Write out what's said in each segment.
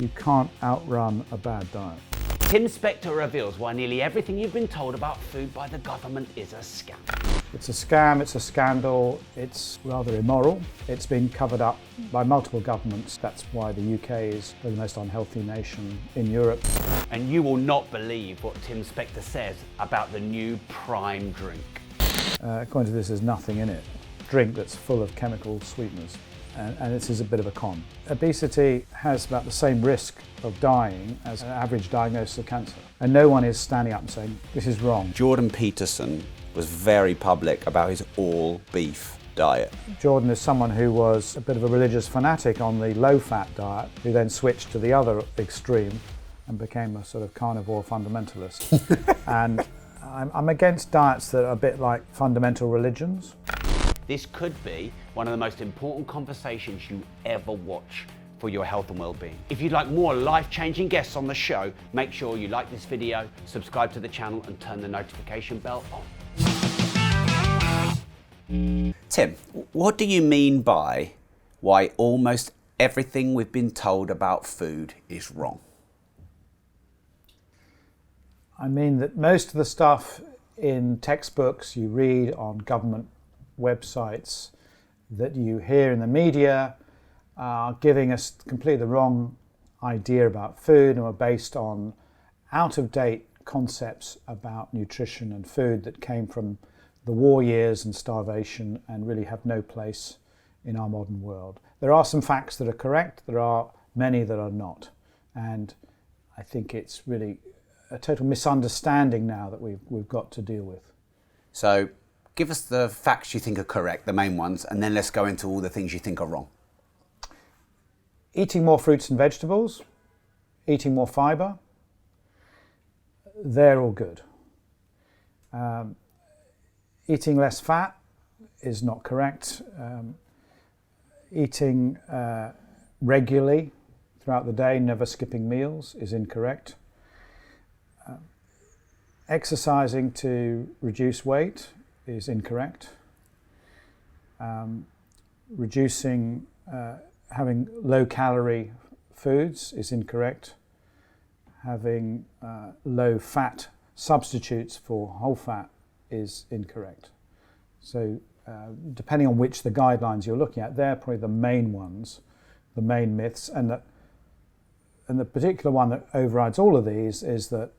You can't outrun a bad diet. Tim Spector reveals why nearly everything you've been told about food by the government is a scam. It's a scam, it's a scandal, it's rather immoral. It's been covered up by multiple governments. That's why the UK is the most unhealthy nation in Europe. And you will not believe what Tim Spector says about the new prime drink. According to this, there's nothing in it. Drink that's full of chemical sweeteners. And this is a bit of a con. Obesity has about the same risk of dying as an average diagnosis of cancer. And no one is standing up and saying, this is wrong. Jordan Peterson was very public about his all beef diet. Jordan is someone who was a bit of a religious fanatic on the low-fat diet, who then switched to the other extreme and became a sort of carnivore fundamentalist. And I'm against diets that are a bit like fundamental religions. This could be one of the most important conversations you ever watch for your health and well-being. If you'd like more life-changing guests on the show, make sure you like this video, subscribe to the channel and turn the notification bell on. Tim, what do you mean by why almost everything we've been told about food is wrong? I mean that most of the stuff in textbooks you read on government websites that you hear in the media are giving us completely the wrong idea about food and are based on out-of-date concepts about nutrition and food that came from the war years and starvation and really have no place in our modern world. There are some facts that are correct, there are many that are not, and I think it's really a total misunderstanding now that we've got to deal with. So give us the facts you think are correct, the main ones, and then let's go into all the things you think are wrong. Eating more fruits and vegetables, eating more fibre, they're all good. Eating less fat is not correct. Eating regularly throughout the day, never skipping meals, is incorrect. Exercising to reduce weight is incorrect. Reducing, having low-calorie foods is incorrect. Having low-fat substitutes for whole fat is incorrect. So depending on which the guidelines you're looking at, they're probably the main ones, the main myths, and the particular one that overrides all of these is that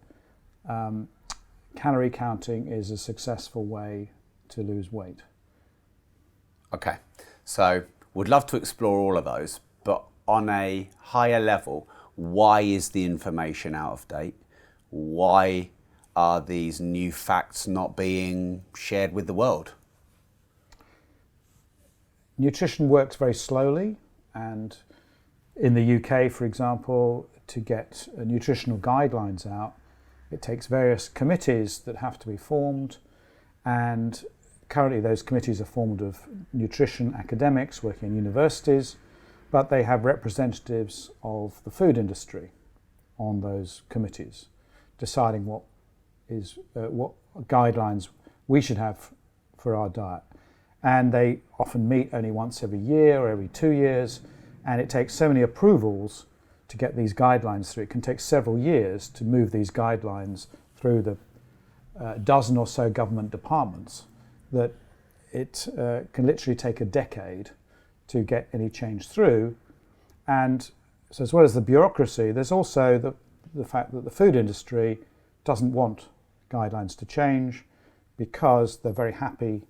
calorie counting is a successful way to lose weight. Okay, so we'd love to explore all of those, but on a higher level, why is the information out of date? Why are these new facts not being shared with the world? Nutrition works very slowly, and in the UK, for example, to get nutritional guidelines out, it takes various committees that have to be formed, and currently those committees are formed of nutrition academics working in universities, but they have representatives of the food industry on those committees, deciding what guidelines we should have for our diet. And they often meet only once every year or every 2 years, and it takes so many approvals to get these guidelines through. It can take several years to move these guidelines through the dozen or so government departments, that it can literally take a decade to get any change through. And so as well as the bureaucracy, there's also the fact that the food industry doesn't want guidelines to change because they're very happy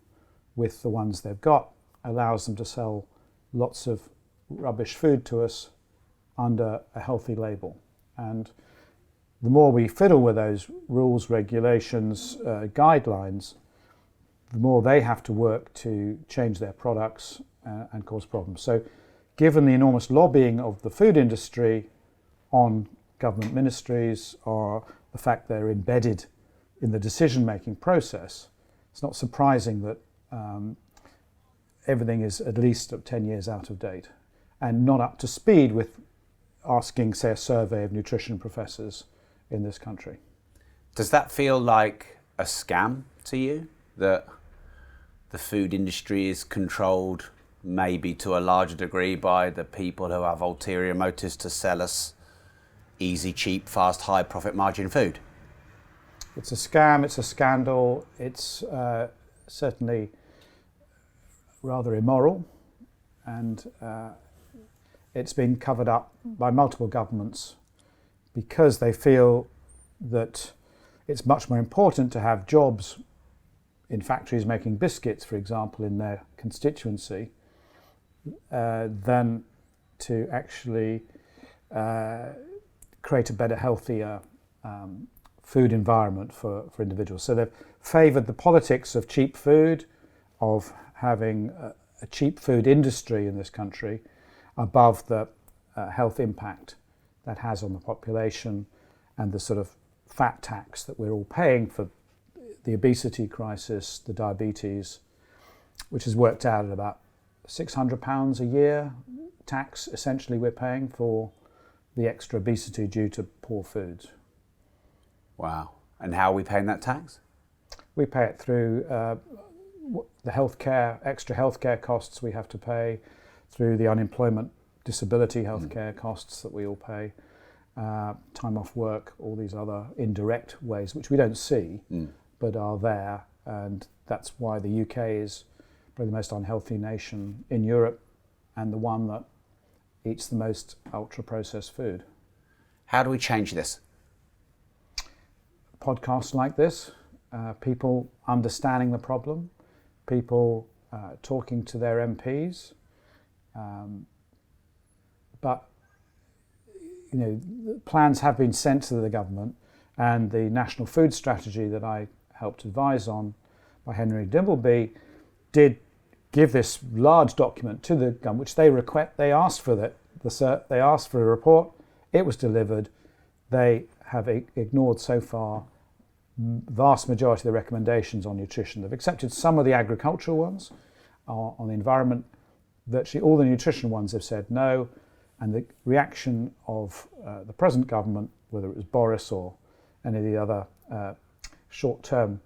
with the ones they've got, allows them to sell lots of rubbish food to us under a healthy label. And the more we fiddle with those rules, regulations, guidelines, the more they have to work to change their products and cause problems. So given the enormous lobbying of the food industry on government ministries, or the fact they're embedded in the decision-making process, it's not surprising that everything is at least 10 years out of date and not up to speed with asking, say, a survey of nutrition professors in this country. Does that feel like a scam to you, that the food industry is controlled maybe to a larger degree by the people who have ulterior motives to sell us easy, cheap, fast, high profit margin food? It's a scam, it's a scandal, it's certainly rather immoral, and it's been covered up by multiple governments because they feel that it's much more important to have jobs in factories making biscuits, for example, in their constituency, than to actually create a better, healthier food environment for individuals. So they've favoured the politics of cheap food, of having a cheap food industry in this country above the health impact that has on the population and the sort of fat tax that we're all paying for the obesity crisis, the diabetes, which has worked out at about £600 a year tax essentially we're paying for the extra obesity due to poor foods. Wow. And how are we paying that tax? We pay it through the healthcare, extra healthcare costs we have to pay, through the unemployment disability healthcare costs that we all pay, time off work, all these other indirect ways which we don't see but are there, and that's why the UK is probably the most unhealthy nation in Europe and the one that eats the most ultra-processed food. How do we change this? Podcasts like this, people understanding the problem, people talking to their MPs, but you know, plans have been sent to the government, and the National Food Strategy that I helped advise on by Henry Dimbleby did give this large document to the government, which they asked for they asked for a report. It was delivered. They have ignored so far vast majority of the recommendations on nutrition. They've accepted some of the agricultural ones, on the environment. Virtually all the nutrition ones have said no, and the reaction of the present government, whether it was Boris or any of the other short-term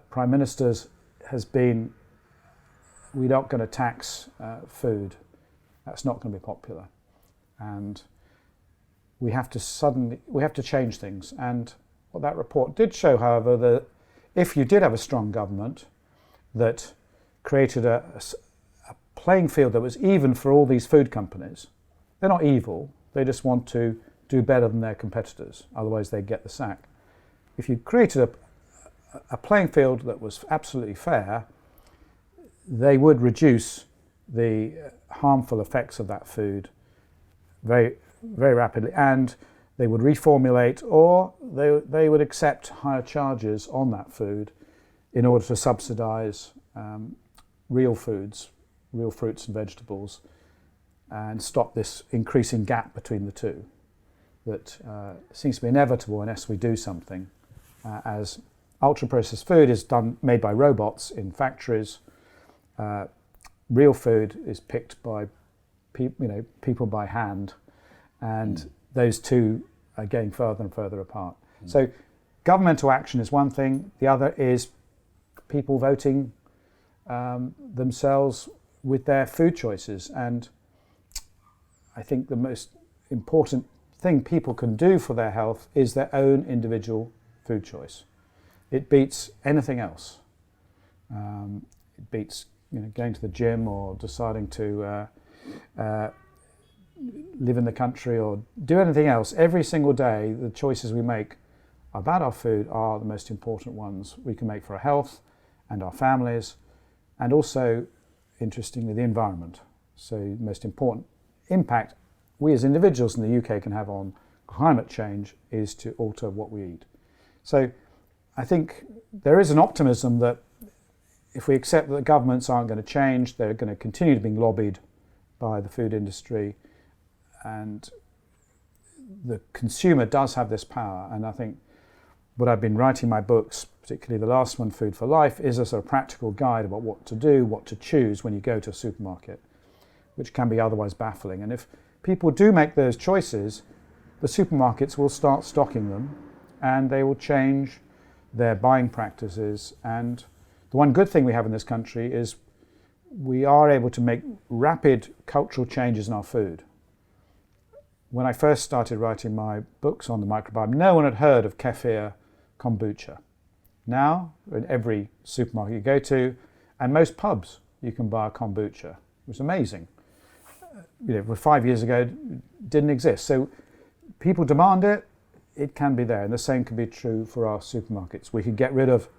prime ministers, has been, we're not going to tax food. That's not going to be popular, and we have to change things. And what that report did show, however, that if you did have a strong government that created a playing field that was even for all these food companies, they're not evil, they just want to do better than their competitors, otherwise they'd get the sack. If you created a playing field that was absolutely fair, they would reduce the harmful effects of that food very, very rapidly, and they would reformulate, or they would accept higher charges on that food in order to subsidise real foods, real fruits and vegetables, and stop this increasing gap between the two that seems to be inevitable unless we do something. As ultra-processed food is made by robots in factories, real food is picked by people by hand, and those two are getting further and further apart. So governmental action is one thing, the other is people voting themselves with their food choices. And I think the most important thing people can do for their health is their own individual food choice. It beats anything else. It beats going to the gym or deciding to live in the country or do anything else. Every single day, the choices we make about our food are the most important ones we can make for our health and our families, and also, interestingly, the environment. So the most important impact we as individuals in the UK can have on climate change is to alter what we eat. So I think there is an optimism that if we accept that the governments aren't going to change, they're going to continue to be lobbied by the food industry, and the consumer does have this power. And I think what I've been writing my books, particularly the last one, Food for Life, is a sort of practical guide about what to do, what to choose when you go to a supermarket, which can be otherwise baffling. And if people do make those choices, the supermarkets will start stocking them, and they will change their buying practices. And the one good thing we have in this country is we are able to make rapid cultural changes in our food. when I first started writing my books on the microbiome, no one had heard of kefir kombucha. Now, in every supermarket you go to, and most pubs, you can buy a kombucha. It was amazing. 5 years ago, it didn't exist. So people demand it, it can be there. And the same can be true for our supermarkets. We could get rid of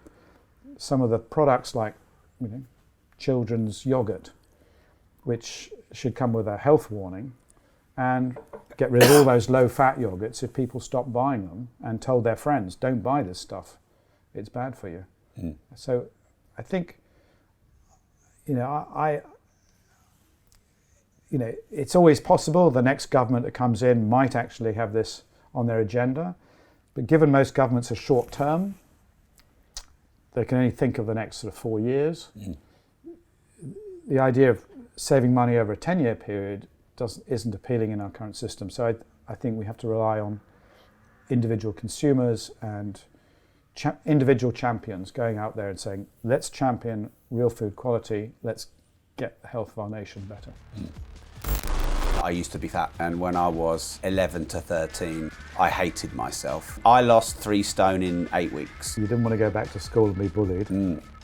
some of the products like children's yogurt, which should come with a health warning, and get rid of all those low-fat yogurts if people stop buying them and told their friends, don't buy this stuff, it's bad for you. So I think, it's always possible the next government that comes in might actually have this on their agenda, but given most governments are short-term, they can only think of the next sort of 4 years. The idea of saving money over a 10-year period isn't appealing in our current system. So I think we have to rely on individual consumers and individual champions going out there and saying, let's champion real food quality, let's get the health of our nation better. I used to be fat, and when I was 11 to 13, I hated myself. I lost 3 stone in 8 weeks. You didn't want to go back to school and be bullied.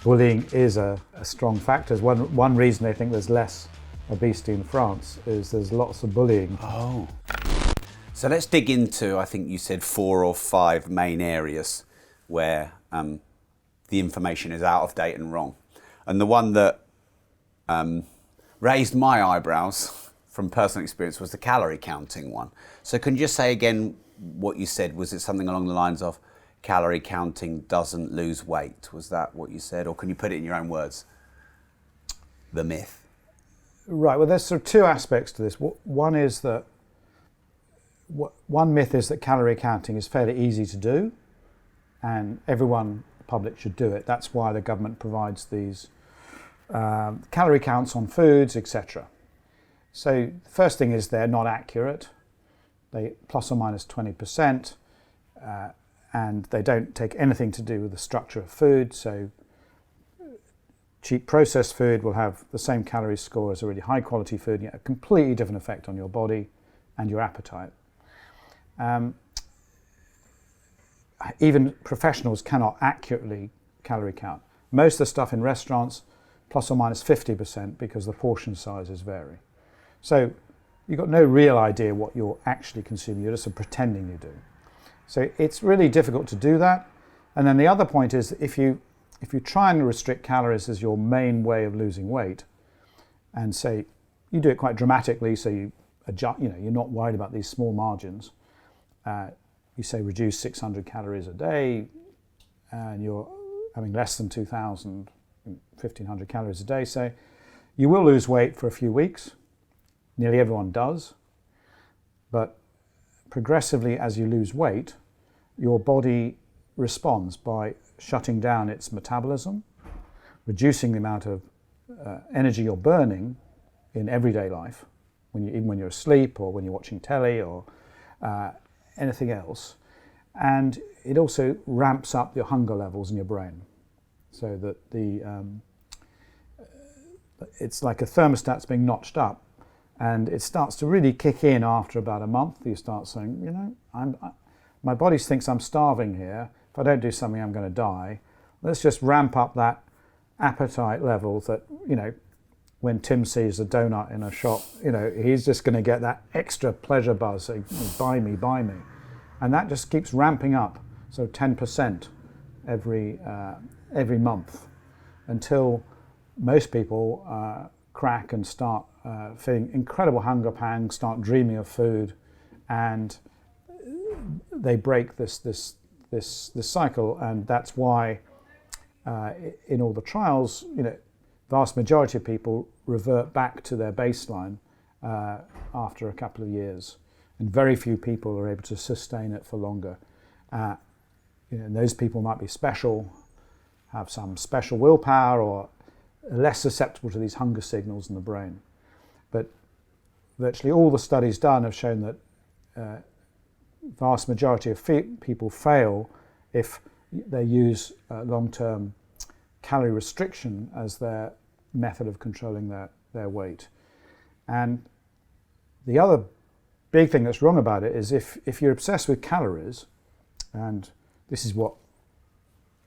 Bullying is a strong factor. One reason they think there's less obesity in France is there's lots of bullying. Oh. So let's dig into, I think you said 4 or 5 main areas where the information is out of date and wrong. And the one that raised my eyebrows from personal experience was the calorie counting one. So can you just say again what you said? Was it something along the lines of calorie counting doesn't lose weight? Was that what you said? Or can you put it in your own words? The myth. Right, well there's sort of 2 aspects to this. One is that, one myth is that calorie counting is fairly easy to do and everyone, the public, should do it. That's why the government provides these calorie counts on foods, etc. So the first thing is they're not accurate. They plus or minus 20%, and they don't take anything to do with the structure of food. So cheap processed food will have the same calorie score as a really high quality food, yet a completely different effect on your body and your appetite. Even professionals cannot accurately calorie count. Most of the stuff in restaurants, plus or minus 50%, because the portion sizes vary. So you've got no real idea what you're actually consuming, you're just pretending you do. So it's really difficult to do that. And then the other point is, if you try and restrict calories as your main way of losing weight, and say you do it quite dramatically, so you adjust, you're not worried about these small margins. You say reduce 600 calories a day, and you're having less than 2,000, 1,500 calories a day, say, you will lose weight for a few weeks. Nearly everyone does, but progressively as you lose weight, your body responds by shutting down its metabolism, reducing the amount of energy you're burning in everyday life, even when you're asleep or when you're watching telly or anything else. And it also ramps up your hunger levels in your brain, so that it's like a thermostat's being notched up. And it starts to really kick in after about a month. You start saying, my body thinks I'm starving here. If I don't do something, I'm going to die. Let's just ramp up that appetite level that, when Tim sees a donut in a shop, he's just going to get that extra pleasure buzz saying, buy me, buy me. And that just keeps ramping up, so 10% every month, until most people crack and start feeling incredible hunger pangs, start dreaming of food, and they break this cycle. And that's why in all the trials, vast majority of people revert back to their baseline after a couple of years, and very few people are able to sustain it for longer. And those people might be special, have some special willpower, or less susceptible to these hunger signals in the brain. But virtually all the studies done have shown that vast majority of people fail if they use long-term calorie restriction as their method of controlling their weight. And the other big thing that's wrong about it is if you're obsessed with calories, and this is what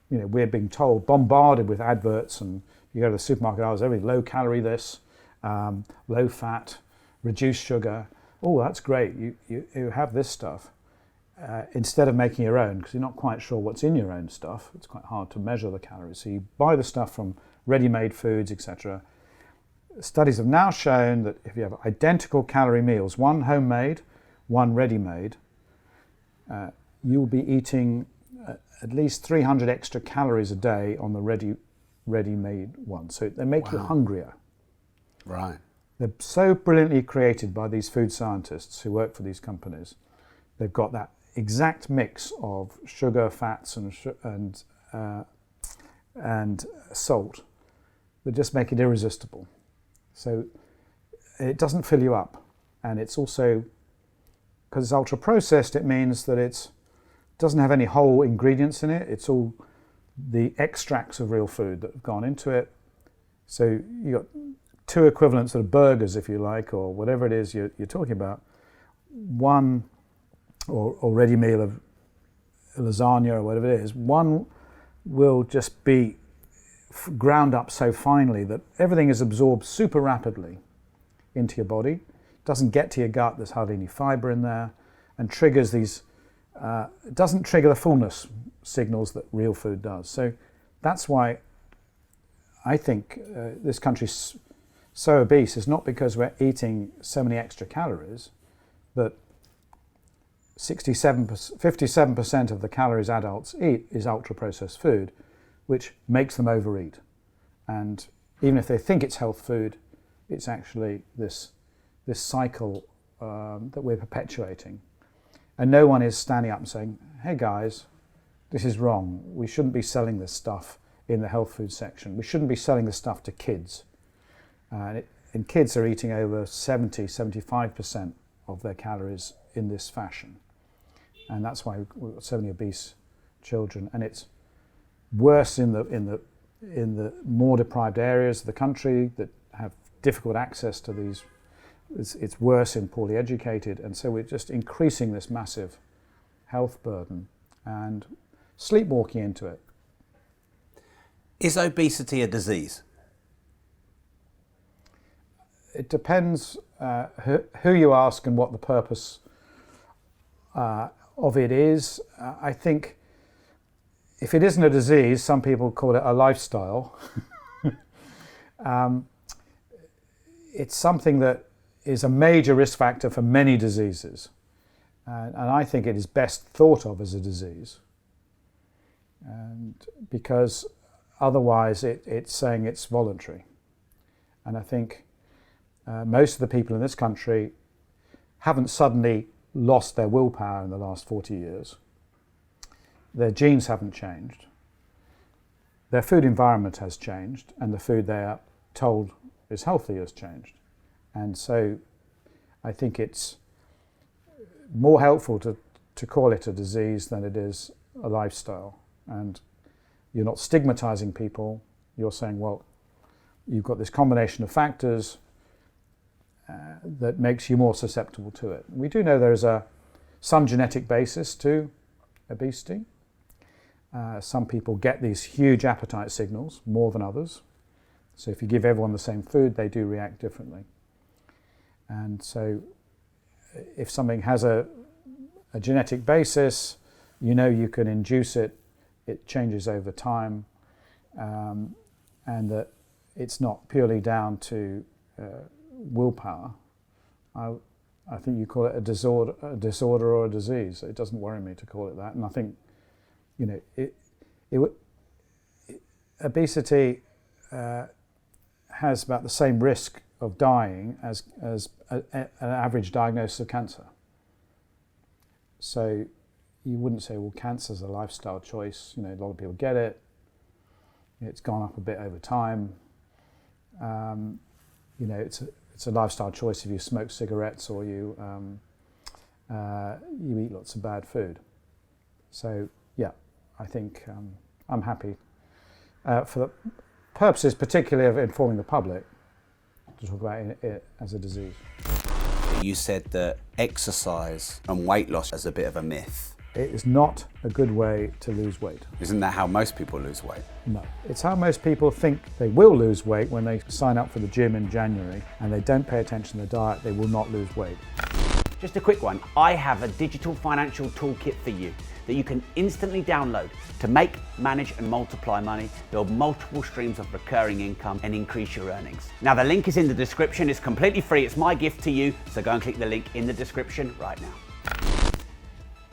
we're being told, bombarded with adverts, and you go to the supermarket, everything low calorie this, low fat, reduced sugar. Oh, that's great. You have this stuff. Instead of making your own, because you're not quite sure what's in your own stuff, it's quite hard to measure the calories. So you buy the stuff from ready-made foods, etc. Studies have now shown that if you have identical calorie meals, one homemade, one ready-made, you'll be eating at least 300 extra calories a day on the ready-made one. So they make you hungrier. Right. They're so brilliantly created by these food scientists who work for these companies. They've got that exact mix of sugar, fats, and salt that just make it irresistible. So it doesn't fill you up, and it's also, because it's ultra processed, it means that it doesn't have any whole ingredients in it. It's all the extracts of real food that have gone into it. So you got two equivalents of burgers, if you like, or whatever it is you're talking about. One, or ready meal of lasagna or whatever it is, one will just be ground up so finely that everything is absorbed super rapidly into your body. It doesn't get to your gut, there's hardly any fiber in there, and triggers these, it doesn't trigger the fullness signals that real food does. So that's why I think this country's so obese is not because we're eating so many extra calories, but 57% of the calories adults eat is ultra-processed food, which makes them overeat. And even if they think it's health food, it's actually this cycle that we're perpetuating. And no one is standing up and saying, hey guys, this is wrong. We shouldn't be selling this stuff in the health food section. We shouldn't be selling this stuff to kids. And kids are eating over 75% of their calories in this fashion. And that's why we've got so many obese children. And it's worse in the more deprived areas of the country that have difficult access to these. It's worse in poorly educated. And so we're just increasing this massive health burden and sleepwalking into it. Is obesity a disease? It depends who you ask and what the purpose of it is. I think if it isn't a disease, some people call it a lifestyle. It's something that is a major risk factor for many diseases. And I think it is best thought of as a disease. And because otherwise it's saying it's voluntary. And I think most of the people in this country haven't suddenly lost their willpower in the last 40 years. Their genes haven't changed. Their food environment has changed, and the food they are told is healthy has changed. And so I think it's more helpful to call it a disease than it is a lifestyle. And you're not stigmatizing people. You're saying, well, you've got this combination of factors that makes you more susceptible to it. We do know there is some genetic basis to obesity. Some people get these huge appetite signals more than others. So if you give everyone the same food, they do react differently. And so if something has a genetic basis, you can induce it, it changes over time, and that it's not purely down to willpower. I think you call it a disorder or a disease. It doesn't worry me to call it that. And I think, obesity has about the same risk of dying as an average diagnosis of cancer. So you wouldn't say, well, cancer's a lifestyle choice. A lot of people get it. It's gone up a bit over time. It's a lifestyle choice if you smoke cigarettes or you eat lots of bad food. So yeah, I think I'm happy for the purposes, particularly of informing the public, to talk about it as a disease. you said that exercise and weight loss is a bit of a myth. It is not a good way to lose weight. Isn't that how most people lose weight? No. It's how most people think they will lose weight when they sign up for the gym in January and they don't pay attention to the diet, they will not lose weight. Just a quick one. I have a digital financial toolkit for you that you can instantly download to make, manage and multiply money, build multiple streams of recurring income and increase your earnings. Now the link is in the description, it's completely free, it's my gift to you, so go and click the link in the description right now.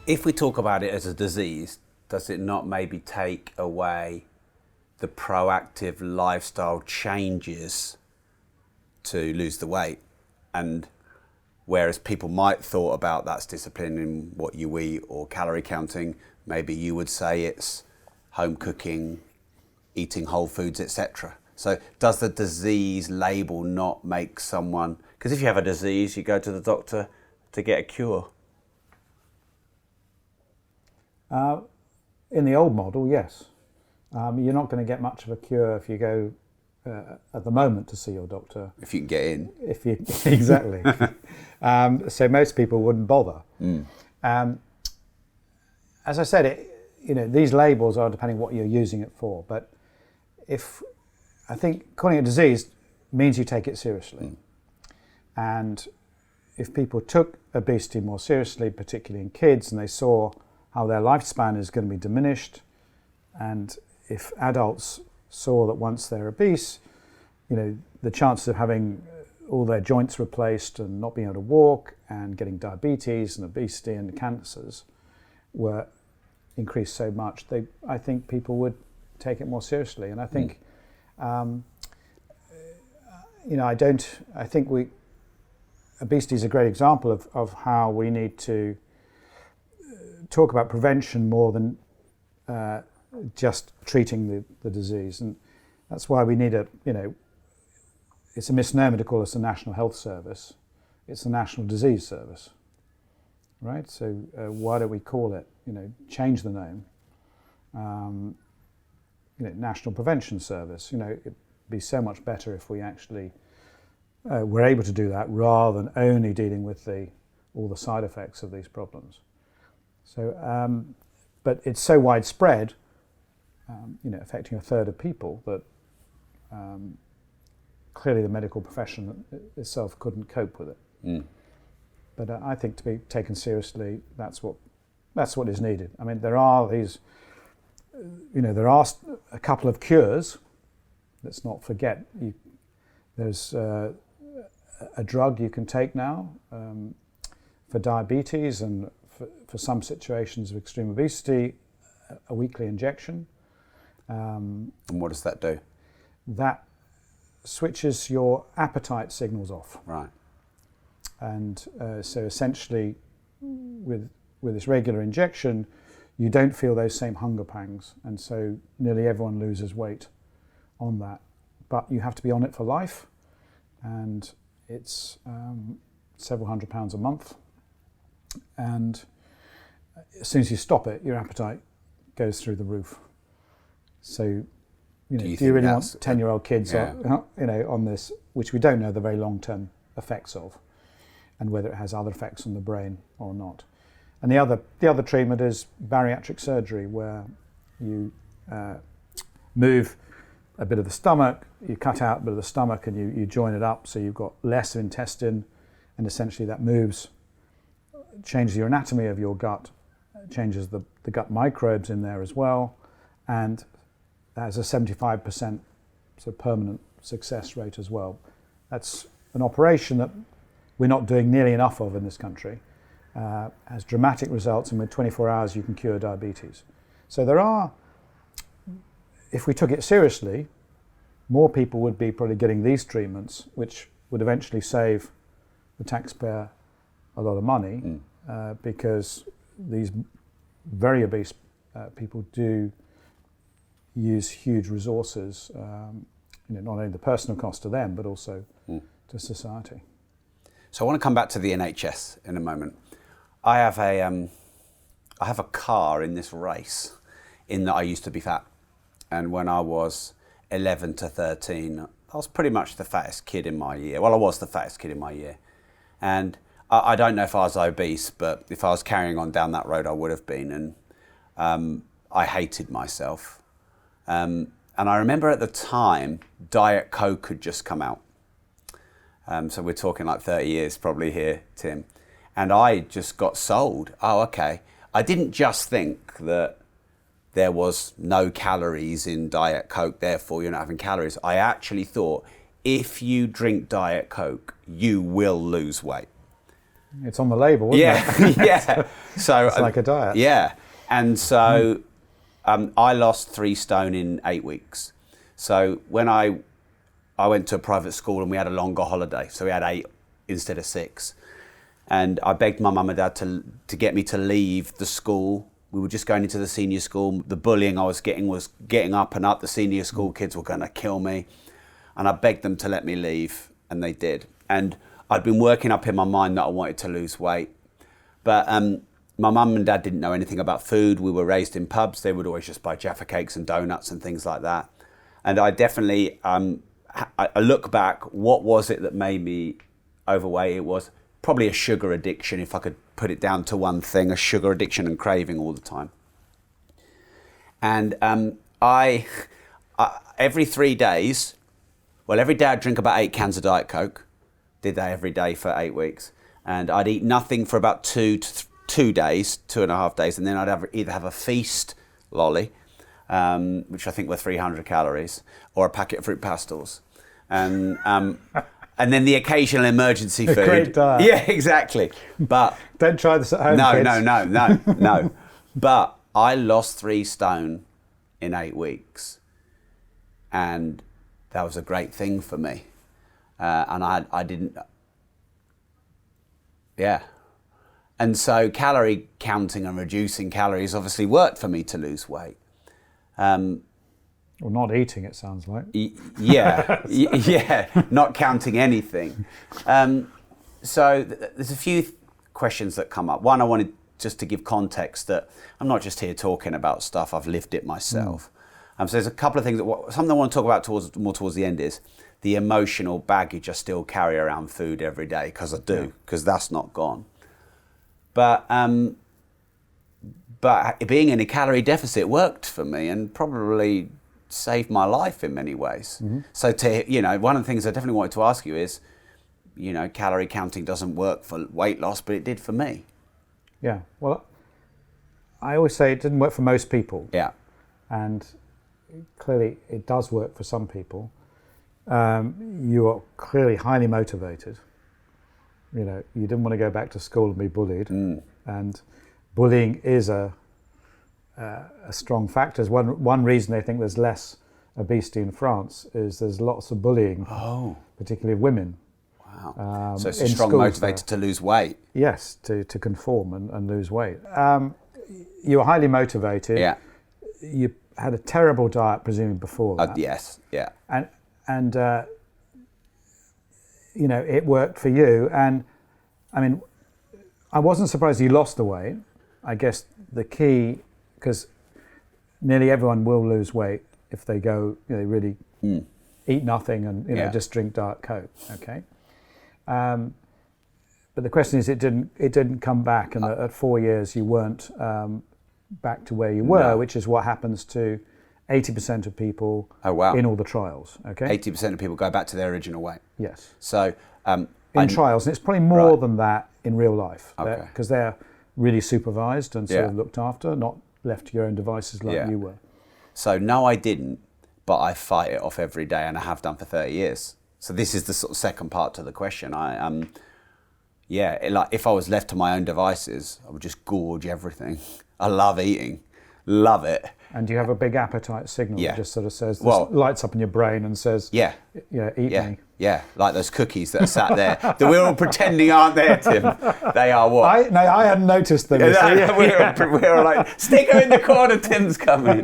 If we talk about it as a disease, does it not maybe take away the proactive lifestyle changes to lose the weight? And whereas people might thought about that's discipline in what you eat or calorie counting, maybe you would say it's home cooking, eating whole foods, etc. So does the disease label not make someone, because if you have a disease, you go to the doctor to get a cure. In the old model, yes. You're not going to get much of a cure if you go at the moment to see your doctor. If you can get in. If you exactly. So most people wouldn't bother. As I said, these labels are depending what you're using it for. But I think calling it a disease means you take it seriously. And if people took obesity more seriously, particularly in kids, and they saw how their lifespan is going to be diminished, and if adults saw that once they're obese, the chances of having all their joints replaced and not being able to walk and getting diabetes and obesity and cancers were increased so much, I think people would take it more seriously. And I think, obesity is a great example of how we need to talk about prevention more than just treating the disease. And that's why we need it's a misnomer to call us a National Health Service. It's a National Disease Service, right? So why don't we call it, change the name, National Prevention Service. It'd be so much better if we actually were able to do that rather than only dealing with all the side effects of these problems. So, but it's so widespread, affecting a third of people, that clearly the medical profession itself couldn't cope with it. But I think to be taken seriously, that's what is needed. I mean, there are a couple of cures. Let's not forget, there's a drug you can take now for diabetes and for some situations of extreme obesity, a weekly injection. And what does that do? That switches your appetite signals off. Right. And so essentially, with this regular injection, you don't feel those same hunger pangs. And so nearly everyone loses weight on that. But you have to be on it for life. And it's several £100 a month. And as soon as you stop it, your appetite goes through the roof. So, do you really want 10-year-old kids on this, which we don't know the very long-term effects of, and whether it has other effects on the brain or not. And the other treatment is bariatric surgery, where you move a bit of the stomach, you cut out a bit of the stomach and you join it up, so you've got less intestine, and essentially that changes your anatomy of your gut, changes the gut microbes in there as well, and has a 75% sort of permanent success rate as well. That's an operation that we're not doing nearly enough of in this country. Has dramatic results, and with 24 hours you can cure diabetes. So if we took it seriously, more people would be probably getting these treatments, which would eventually save the taxpayer a lot of money, because these very obese people do use huge resources, not only the personal cost to them, but also to society. So I want to come back to the NHS in a moment. I have a car in this race, in that I used to be fat, and when I was 11 to 13, I was pretty much the fattest kid in my year. Well, I was the fattest kid in my year, and I don't know if I was obese, but if I was carrying on down that road, I would have been. And I hated myself. And I remember at the time, Diet Coke had just come out. So we're talking like 30 years probably here, Tim. And I just got sold. Oh, okay. I didn't just think that there was no calories in Diet Coke, therefore you're not having calories. I actually thought if you drink Diet Coke, you will lose weight. It's on the label, isn't it? Yeah. So it's like a diet. Yeah. And so I lost 3 stone in 8 weeks. So when I went to a private school and we had a longer holiday, so we had 8 instead of 6. And I begged my mum and dad to get me to leave the school. We were just going into the senior school. The bullying I was getting up and up. The senior school kids were going to kill me. And I begged them to let me leave, and they did. And I'd been working up in my mind that I wanted to lose weight. But my mum and dad didn't know anything about food. We were raised in pubs. They would always just buy Jaffa cakes and donuts and things like that. And I definitely, I look back, what was it that made me overweight? It was probably a sugar addiction, if I could put it down to one thing, a sugar addiction and craving all the time. And I every 3 days, well, every day I'd drink about 8 cans of Diet Coke. Did that every day for 8 weeks. And I'd eat nothing for about 2 days, 2.5 days, and then I'd either have a feast lolly, which I think were 300 calories, or a packet of fruit pastels. And then the occasional emergency food. Great diet. Yeah, exactly. But don't try this at home, kids. No. But I lost 3 stone in 8 weeks, and that was a great thing for me. And I didn't. Yeah. And so calorie counting and reducing calories obviously worked for me to lose weight. Well, not eating, it sounds like. Yeah, not counting anything. So there's a few questions that come up. One, I wanted just to give context that I'm not just here talking about stuff, I've lived it myself. So there's a couple of things, something I want to talk about towards the end is the emotional baggage I still carry around food every day, because I do, because that's not gone. But being in a calorie deficit worked for me and probably saved my life in many ways. Mm-hmm. So one of the things I definitely wanted to ask you is, calorie counting doesn't work for weight loss, but it did for me. Yeah, well, I always say it didn't work for most people. Yeah. And clearly it does work for some people. You are clearly highly motivated. You didn't want to go back to school and be bullied. And bullying is a strong factor. One reason they think there's less obesity in France is there's lots of bullying, particularly of women. Wow. So it's a strong motivator to lose weight. Yes, to conform and lose weight. You were highly motivated. Yeah. You had a terrible diet, presumably, before that. Yes, yeah. And it worked for you. And I mean, I wasn't surprised you lost the weight. I guess the key, because nearly everyone will lose weight if they go, they really eat nothing and just drink Diet Coke. Okay. But the question is, it didn't come back, and at 4 years you weren't back to where you were, which is what happens to 80% of people in all the trials. Okay. 80% of people go back to their original weight. Yes. So in trials, and it's probably more than that in real life, okay, because they're really supervised and sort of looked after, not left to your own devices like you were. So no, I didn't, but I fight it off every day, and I have done for 30 years. So this is the sort of second part to the question. If I was left to my own devices, I would just gorge everything. I love eating, love it. And do you have a big appetite signal that just sort of says, lights up in your brain and says, eat me? Yeah, like those cookies that are sat there that we're all pretending aren't there, Tim. They are what? I hadn't noticed them. We're like, stick her in the corner, Tim's coming.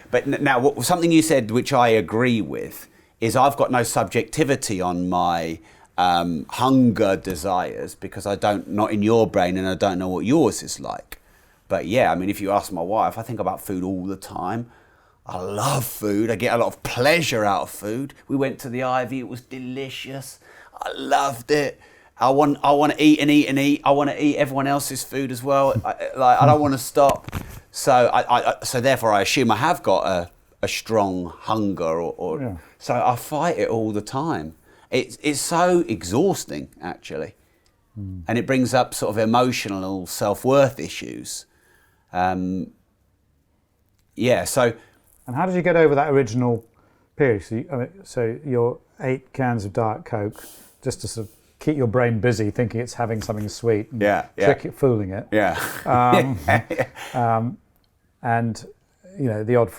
But now, something you said, which I agree with, is I've got no subjectivity on my hunger desires, because not in your brain, and I don't know what yours is like. But yeah, I mean, if you ask my wife, I think about food all the time. I love food. I get a lot of pleasure out of food. We went to the Ivy. It was delicious. I loved it. I want to eat and eat and eat. I want to eat everyone else's food as well. I don't want to stop. So so therefore I assume I have got a strong hunger or so I fight it all the time. It's so exhausting actually. And it brings up sort of emotional self-worth issues. So. And how did you get over that original period? So your 8 cans of Diet Coke, just to sort of keep your brain busy, thinking it's having something sweet, and fooling it. Yeah. And the odd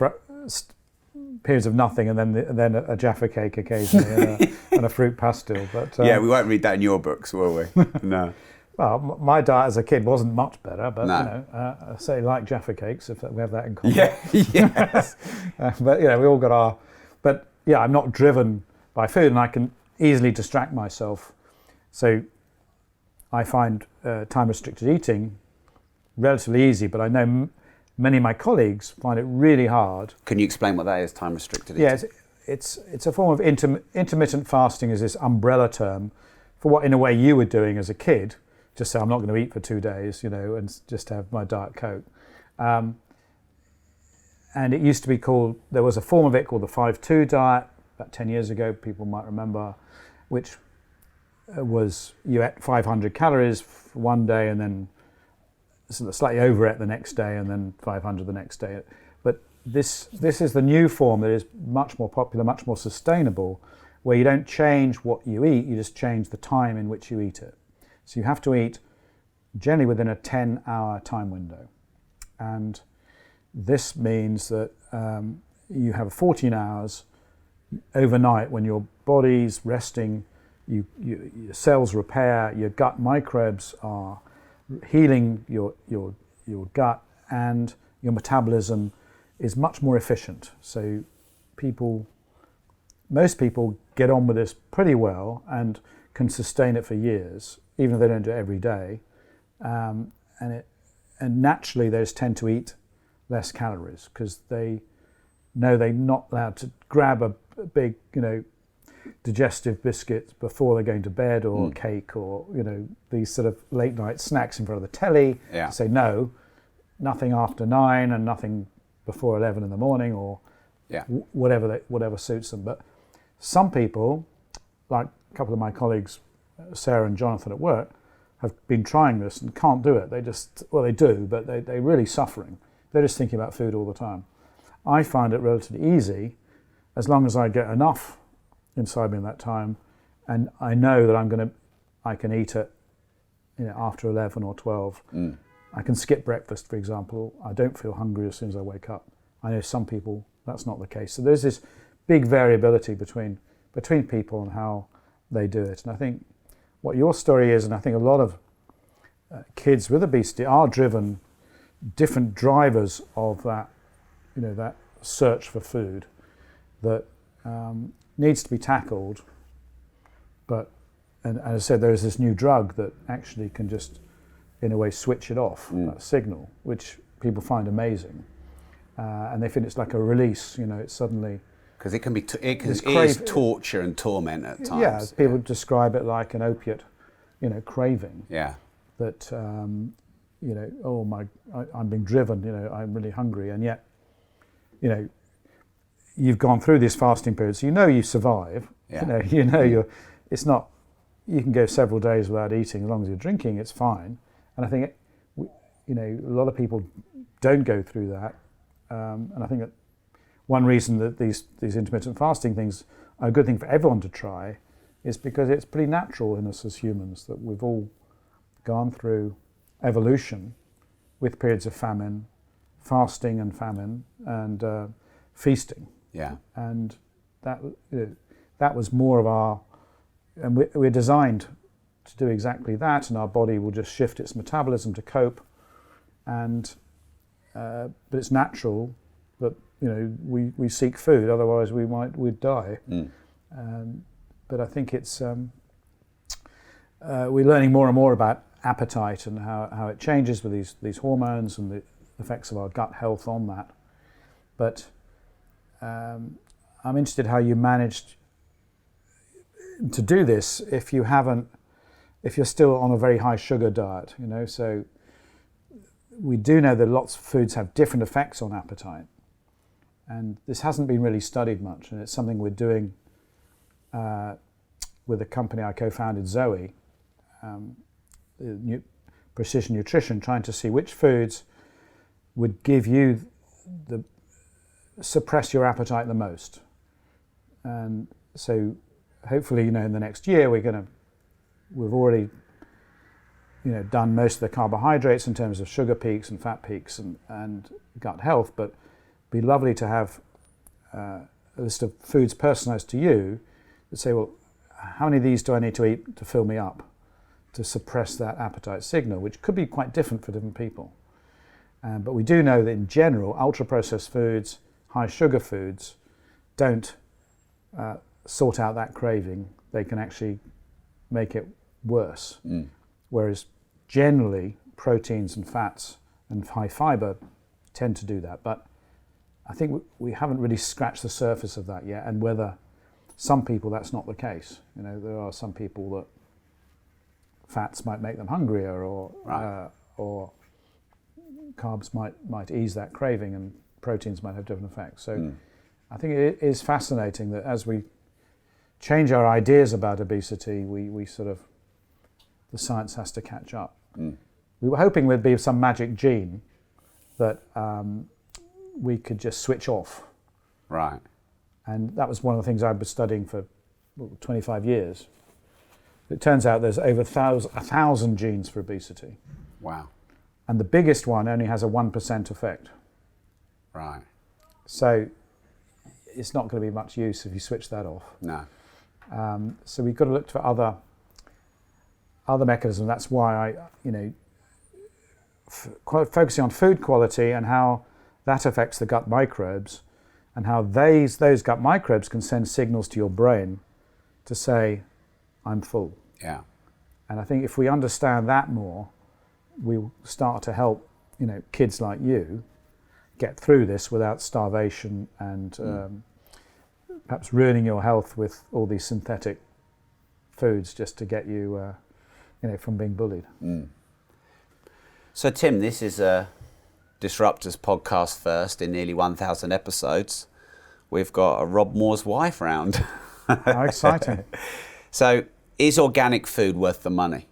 periods of nothing, and then a Jaffa cake occasionally, and a fruit pastil. But we won't read that in your books, will we? No. Well, my diet as a kid wasn't much better, but no. I say like Jaffa cakes, if we have that in common. Yes. But we all got our. But I'm not driven by food, and I can easily distract myself. So I find time-restricted eating relatively easy, but I know many of my colleagues find it really hard. Can you explain what that is, time-restricted eating? Yeah, it's a form of intermittent fasting, is this umbrella term for what, in a way, you were doing as a kid. Just say, I'm not going to eat for 2 days, and just have my Diet Coke. And it used to be called, there was a form of it called the 5-2 diet, about 10 years ago, people might remember, which was you ate 500 calories for one day and then slightly over it the next day and then 500 the next day. But this is the new form that is much more popular, much more sustainable, where you don't change what you eat, you just change the time in which you eat it. So you have to eat generally within a 10-hour time window. And this means that you have 14 hours overnight when your body's resting, your cells repair, your gut microbes are healing your gut, and your metabolism is much more efficient. So most people get on with this pretty well and can sustain it for years, even if they don't do it every day. And naturally they just tend to eat less calories because they know they're not allowed to grab a big, digestive biscuit before they're going to bed, or cake, or these sort of late night snacks in front of the telly. To say no, nothing after 9 and nothing before 11 in the morning, or whatever suits them. But some people, like a couple of my colleagues, Sarah and Jonathan at work, have been trying this and can't do it. They do, but they're really suffering. They're just thinking about food all the time. I find it relatively easy as long as I get enough inside me in that time, and I know that I can eat it after 11 or 12. I can skip breakfast, for example. I don't feel hungry as soon as I wake up. I know some people that's not the case. So there's this big variability between people and how they do it. And I think what your story is, and I think a lot of kids with obesity are driven, different drivers of that, that search for food that needs to be tackled. But, and as I said, there is this new drug that actually can just, in a way, switch it off, that signal, which people find amazing. And they think it's like a release, it's suddenly... Because it can be, it is torture and torment at times. Yeah, people describe it like an opiate, craving. Yeah. That, I'm being driven, I'm really hungry. And yet, you've gone through this fasting period, so you survive. Yeah. It's not, you can go several days without eating as long as you're drinking, it's fine. And I think, a lot of people don't go through that. And I think that one reason that these intermittent fasting things are a good thing for everyone to try is because it's pretty natural in us as humans that we've all gone through evolution with periods of famine, fasting and famine, and feasting. Yeah. And that was more of our, and we're designed to do exactly that, and our body will just shift its metabolism to cope. And but it's natural that we seek food, otherwise we'd die. But I think it's we're learning more and more about appetite and how it changes with these hormones and the effects of our gut health on that. But I'm interested how you managed to do this if you haven't if you're still on a very high sugar diet, so we do know that lots of foods have different effects on appetite. And this hasn't been really studied much, and it's something we're doing with a company I co-founded, Zoe, Precision Nutrition, trying to see which foods would give you suppress your appetite the most. And so hopefully, in the next year, we've already done most of the carbohydrates in terms of sugar peaks and fat peaks and gut health, but it'd be lovely to have a list of foods personalized to you that say, well, how many of these do I need to eat to fill me up, to suppress that appetite signal, which could be quite different for different people. But we do know that in general, ultra-processed foods, high sugar foods, don't sort out that craving. They can actually make it worse. Whereas generally, proteins and fats and high fiber tend to do that. But I think we haven't really scratched the surface of that yet, and whether some people that's not the case. There are some people that fats might make them hungrier, or carbs might ease that craving, and proteins might have different effects. So I think it is fascinating that as we change our ideas about obesity, we sort of, the science has to catch up. We were hoping there'd be some magic gene that we could just switch off. Right. And that was one of the things I've been studying for 25 years. It turns out there's over 1,000 genes for obesity. Wow. And the biggest one only has a 1% effect. Right. So it's not going to be much use if you switch that off. No. So we've got to look for other mechanisms. That's why focusing on food quality and how that affects the gut microbes, and how those gut microbes can send signals to your brain to say, I'm full. Yeah. And I think if we understand that more, we'll start to help kids like you get through this without starvation and perhaps ruining your health with all these synthetic foods just to get you from being bullied. So Tim, this is a Disruptors podcast first in nearly 1,000 episodes. We've got a Rob Moore's wife round. How exciting. So is organic food worth the money?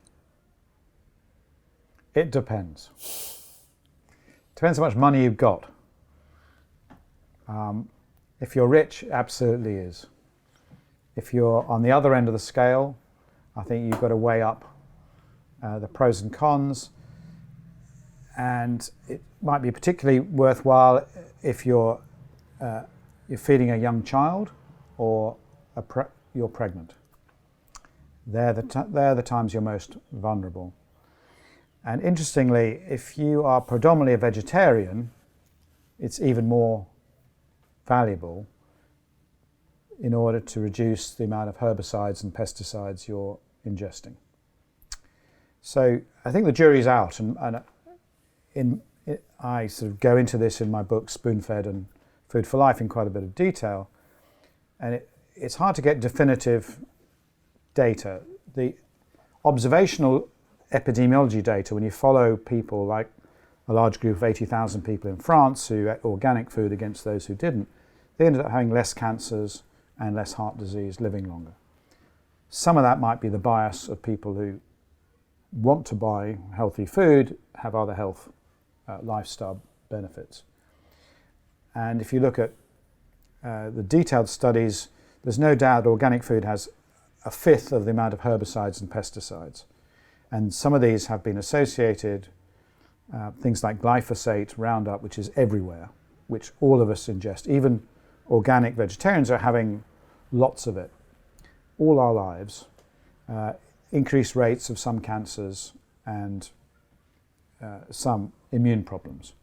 It depends. Depends how much money you've got. If you're rich, absolutely is. If you're on the other end of the scale, I think you've got to weigh up the pros and cons. And it might be particularly worthwhile if you're feeding a young child or you're pregnant. They're the times you're most vulnerable. And interestingly, if you are predominantly a vegetarian, it's even more valuable in order to reduce the amount of herbicides and pesticides you're ingesting. So I think the jury's out, and I sort of go into this in my book Spoon-Fed and Food for Life in quite a bit of detail, and it's hard to get definitive data. The observational epidemiology data, when you follow people like a large group of 80,000 people in France who ate organic food against those who didn't, they ended up having less cancers and less heart disease, living longer. Some of that might be the bias of people who want to buy healthy food, have other health lifestyle benefits. And if you look at the detailed studies, there's no doubt organic food has a fifth of the amount of herbicides and pesticides. And some of these have been associated, things like glyphosate, Roundup, which is everywhere, which all of us ingest. Even organic vegetarians are having lots of it all our lives. Increased rates of some cancers and some immune problems.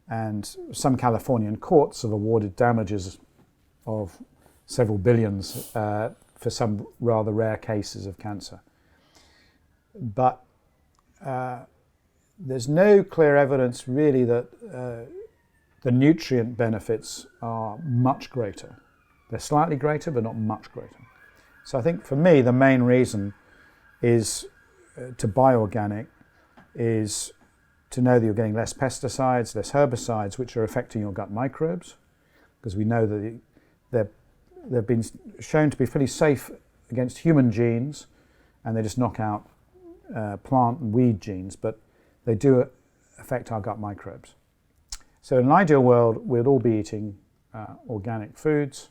And some Californian courts have awarded damages of several billions for some rather rare cases of cancer. But there's no clear evidence really that the nutrient benefits are much greater. They're slightly greater, but not much greater. So I think for me, the main reason is to buy organic, is to know that you're getting less pesticides, less herbicides, which are affecting your gut microbes, because we know that they've been shown to be fairly safe against human genes, and they just knock out plant and weed genes, but they do affect our gut microbes. So in an ideal world, we'd all be eating organic foods.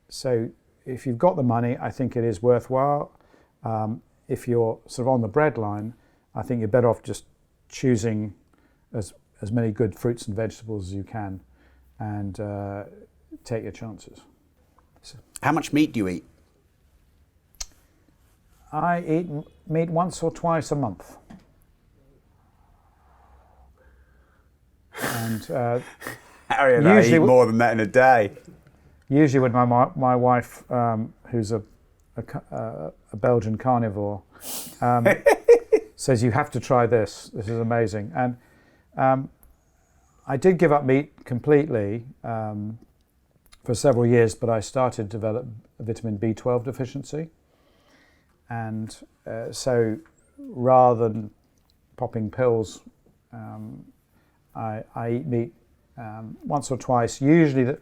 So if you've got the money, I think it is worthwhile. If you're sort of on the breadline, I think you're better off just choosing as many good fruits and vegetables as you can, and take your chances. So, how much meat do you eat? I eat meat once or twice a month. And Harry and I eat more than that in a day. Usually when my wife, who's a Belgian carnivore, says, you have to try this. This is amazing. And I did give up meat completely for several years, but I started to develop a vitamin B12 deficiency. And so rather than popping pills, I eat meat once or twice, usually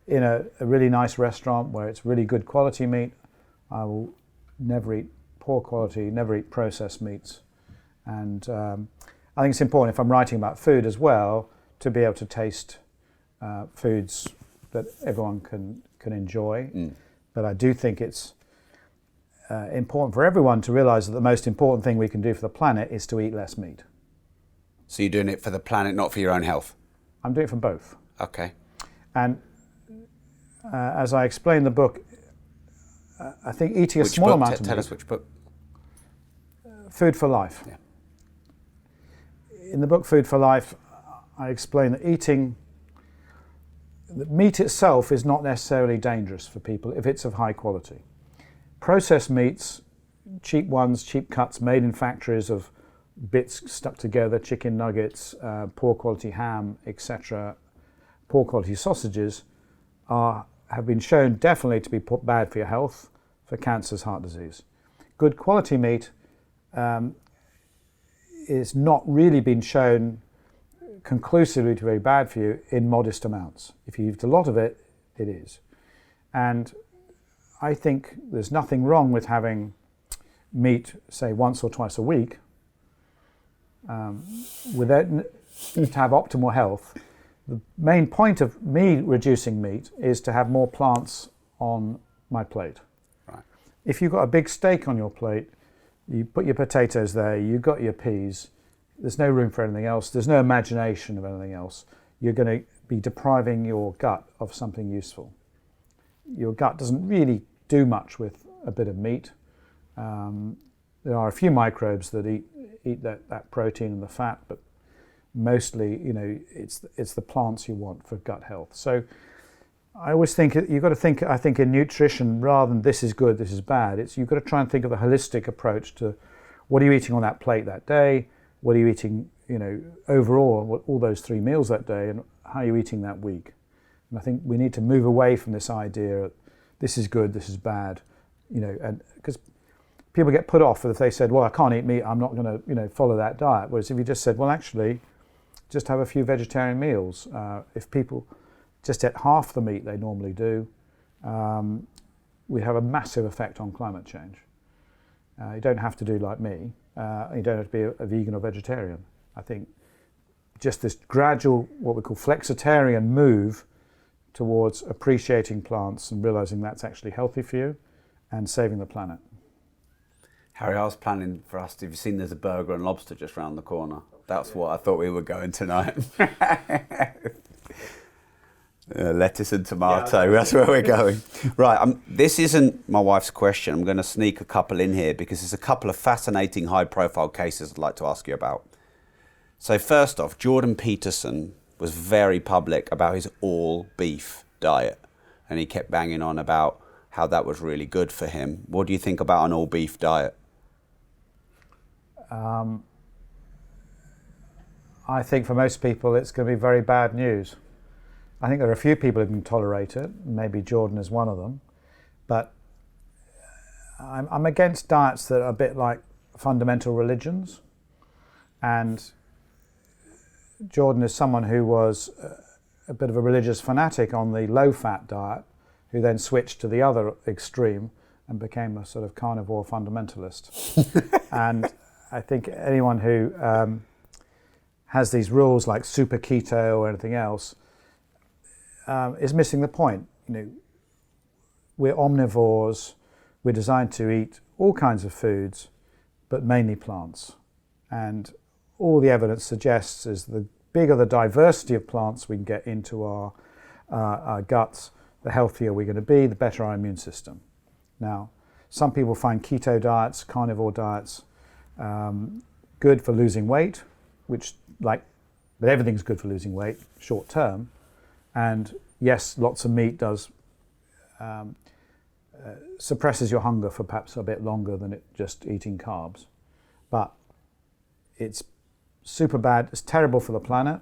in a really nice restaurant where it's really good quality meat. I will never eat poor quality, never eat processed meats. And I think it's important, if I'm writing about food as well, to be able to taste foods that everyone can enjoy. But I do think it's important for everyone to realise that the most important thing we can do for the planet is to eat less meat. So you're doing it for the planet, not for your own health? I'm doing it for both. Okay. And as I explain in the book, I think eating a small amount of meat... Tell us which book. Food for Life. Yeah. In the book Food for Life, I explain that that meat itself is not necessarily dangerous for people if it's of high quality. Processed meats, cheap ones, cheap cuts made in factories of bits stuck together, chicken nuggets, poor quality ham, etc., poor quality sausages, have been shown definitely to be bad for your health, for cancers, heart disease. Good quality meat is not really been shown conclusively to be very bad for you in modest amounts. If you eat a lot of it, it is. And I think there's nothing wrong with having meat, say, once or twice a week, without to have optimal health. The main point of me reducing meat is to have more plants on my plate. Right. If you've got a big steak on your plate, you put your potatoes there, you've got your peas, there's no room for anything else, there's no imagination of anything else. You're going to be depriving your gut of something useful. Your gut doesn't really do much with a bit of meat. There are a few microbes that eat that protein and the fat, but mostly, it's the plants you want for gut health. So I always think you've got to think, I think, in nutrition rather than this is good, this is bad. You've got to try and think of a holistic approach to what are you eating on that plate that day, what are you eating, overall, all those 3 meals that day, and how are you eating that week. And I think we need to move away from this idea of this is good, this is bad, and because people get put off if they said, well, I can't eat meat, I'm not going to, follow that diet. Whereas if you just said, well, actually, just have a few vegetarian meals. If people just ate half the meat they normally do, we have a massive effect on climate change. You don't have to do like me. You don't have to be a vegan or vegetarian. I think just this gradual, what we call flexitarian move towards appreciating plants and realizing that's actually healthy for you and saving the planet. Harry, I was planning for us to, have you seen there's a burger and lobster just round the corner? That's what I thought we were going tonight. Lettuce and tomato, that's where we're going. Right, this isn't my wife's question. I'm going to sneak a couple in here because there's a couple of fascinating high-profile cases I'd like to ask you about. So first off, Jordan Peterson was very public about his all-beef diet, and he kept banging on about how that was really good for him. What do you think about an all-beef diet? I think for most people it's going to be very bad news. I think there are a few people who can tolerate it, maybe Jordan is one of them, but I'm against diets that are a bit like fundamental religions. And Jordan is someone who was a bit of a religious fanatic on the low-fat diet, who then switched to the other extreme and became a sort of carnivore fundamentalist. And I think anyone who has these rules like super keto or anything else is missing the point. You know, we're omnivores. We're designed to eat all kinds of foods, but mainly plants. And all the evidence suggests is the bigger the diversity of plants we can get into our guts, the healthier we're going to be, the better our immune system. Now, some people find keto diets, carnivore diets, good for losing weight, but everything's good for losing weight short term. And yes, lots of meat does suppresses your hunger for perhaps a bit longer than just eating carbs. But it's super bad. It's terrible for the planet.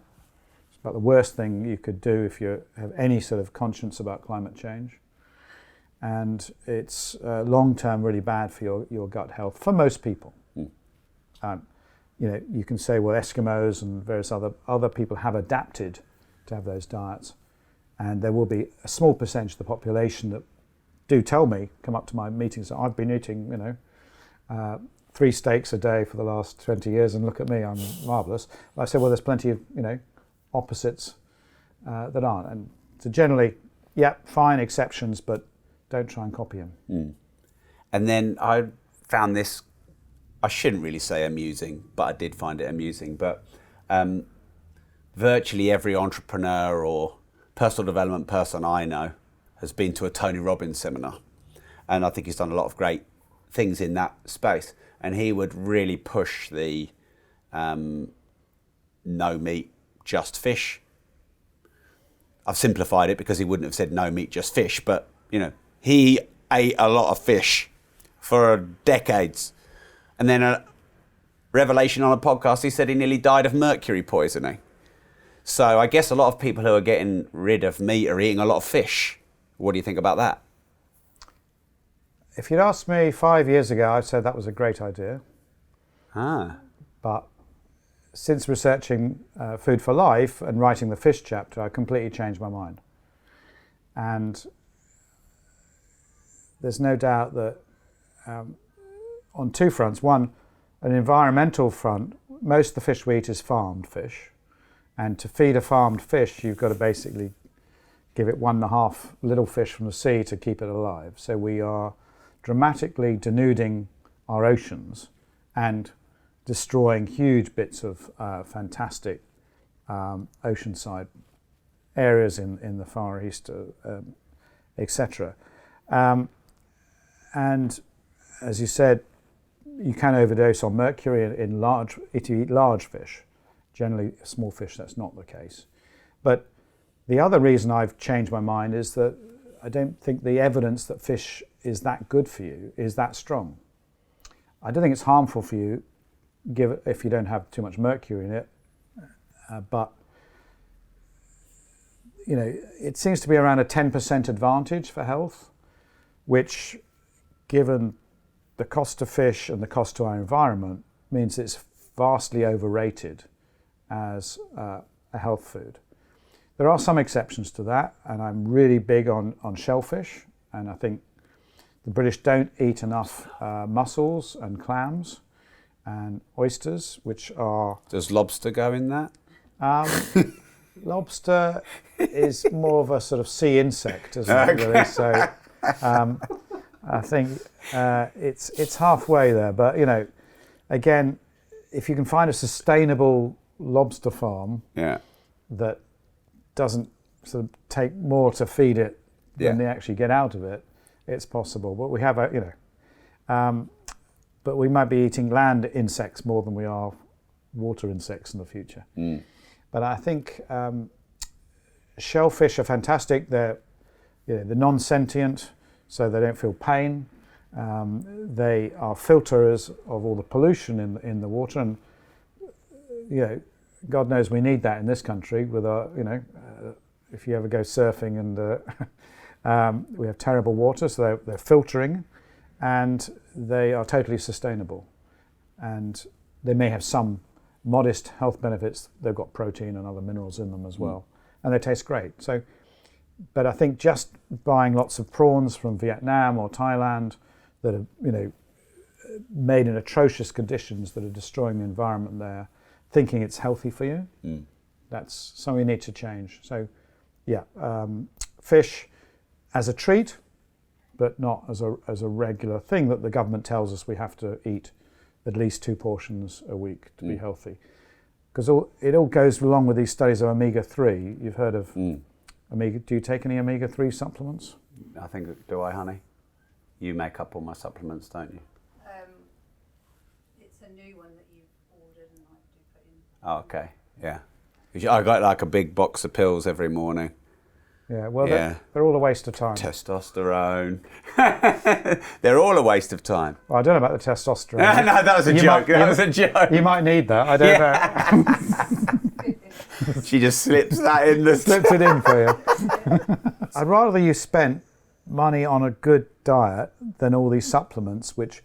It's about the worst thing you could do if you have any sort of conscience about climate change. And it's long-term really bad for your gut health for most people. You know, you can say, well, Eskimos and various other people have adapted to have those diets. And there will be a small percentage of the population that do tell me, come up to my meetings, that I've been eating, you know, 3 steaks a day for the last 20 years, and look at me, I'm marvellous. I say, well, there's plenty of, you know, opposites that aren't. And so generally, yeah, fine exceptions, but don't try and copy them. And then I found this, I shouldn't really say amusing, but I did find it amusing. But virtually every entrepreneur or personal development person I know has been to a Tony Robbins seminar. And I think he's done a lot of great things in that space. And he would really push the no meat, just fish. I've simplified it because he wouldn't have said no meat, just fish. But, you know, he ate a lot of fish for decades. And then a revelation on a podcast, he said he nearly died of mercury poisoning. So I guess a lot of people who are getting rid of meat are eating a lot of fish. What do you think about that? If you'd asked me 5 years ago, I'd said that was a great idea. But since researching Food for Life and writing the fish chapter, I completely changed my mind. And there's no doubt that on 2 fronts. One, an environmental front, most of the fish we eat is farmed fish. And to feed a farmed fish, you've got to basically give it 1.5 little fish from the sea to keep it alive. So we are dramatically denuding our oceans and destroying huge bits of fantastic oceanside areas in the Far East, etc. And as you said, you can overdose on mercury if you eat large fish. Generally, small fish, that's not the case. But the other reason I've changed my mind is that I don't think the evidence that fish is that good for you is that strong. I don't think it's harmful for you if you don't have too much mercury in it, but you know, it seems to be around a 10% advantage for health, which, given the cost of fish and the cost to our environment, means it's vastly overrated as a health food. There are some exceptions to that, and I'm really big on shellfish, and I think the British don't eat enough mussels and clams and oysters, which are... Does lobster go in that? Lobster is more of a sort of sea insect, isn't it, really? So I think it's halfway there. But, you know, again, if you can find a sustainable lobster farm that doesn't sort of take more to feed it than they actually get out of it, it's possible. But we have but we might be eating land insects more than we are water insects in the future. But I think shellfish are fantastic. They're non-sentient, so they don't feel pain. They are filters of all the pollution in the water, and you know, God knows we need that in this country. With our, if you ever go surfing and we have terrible water, so they're filtering, and they are totally sustainable. And they may have some modest health benefits. They've got protein and other minerals in them as well, and they taste great. So, but I think just buying lots of prawns from Vietnam or Thailand that are, you know, made in atrocious conditions that are destroying the environment there, thinking it's healthy for you, that's something we need to change. So, yeah, fish as a treat, but not as a regular thing that the government tells us we have to eat at least 2 portions a week to be healthy. Because it all goes along with these studies of omega-3. You've heard of omega. Do you take any omega-3 supplements? I think, do I, honey? You make up all my supplements, don't you? It's a new one that you've ordered and I do put in. Oh, okay, yeah. I got like a big box of pills every morning. Yeah, well, they're all a waste of time. Testosterone. They're all a waste of time. Well, I don't know about the testosterone. No, that was a joke. That was a joke. You might need that. I don't know. She just slips that in the... Slips it in for you. I'd rather you spent money on a good diet than all these supplements, which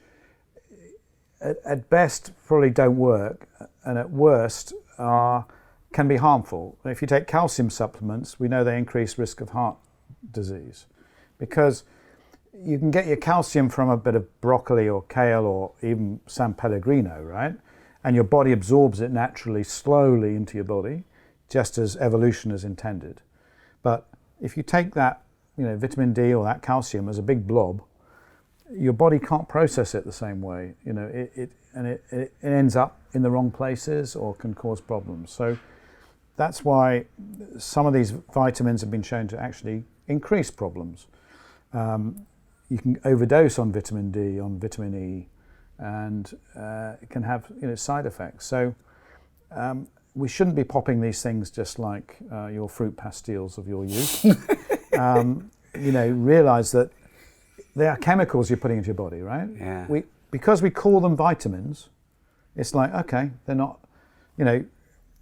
at best probably don't work, and at worst can be harmful. If you take calcium supplements, we know they increase risk of heart disease, because you can get your calcium from a bit of broccoli or kale or even San Pellegrino, right? And your body absorbs it naturally, slowly into your body, just as evolution has intended. But if you take that, you know, vitamin D or that calcium as a big blob, your body can't process it the same way. You know, it ends up in the wrong places or can cause problems. So that's why some of these vitamins have been shown to actually increase problems. You can overdose on vitamin D, on vitamin E, and it can have, you know, side effects. So we shouldn't be popping these things just like your fruit pastilles of your youth. You know, realize that they are chemicals you're putting into your body, right? Yeah. Because we call them vitamins, it's like, okay, they're not, you know,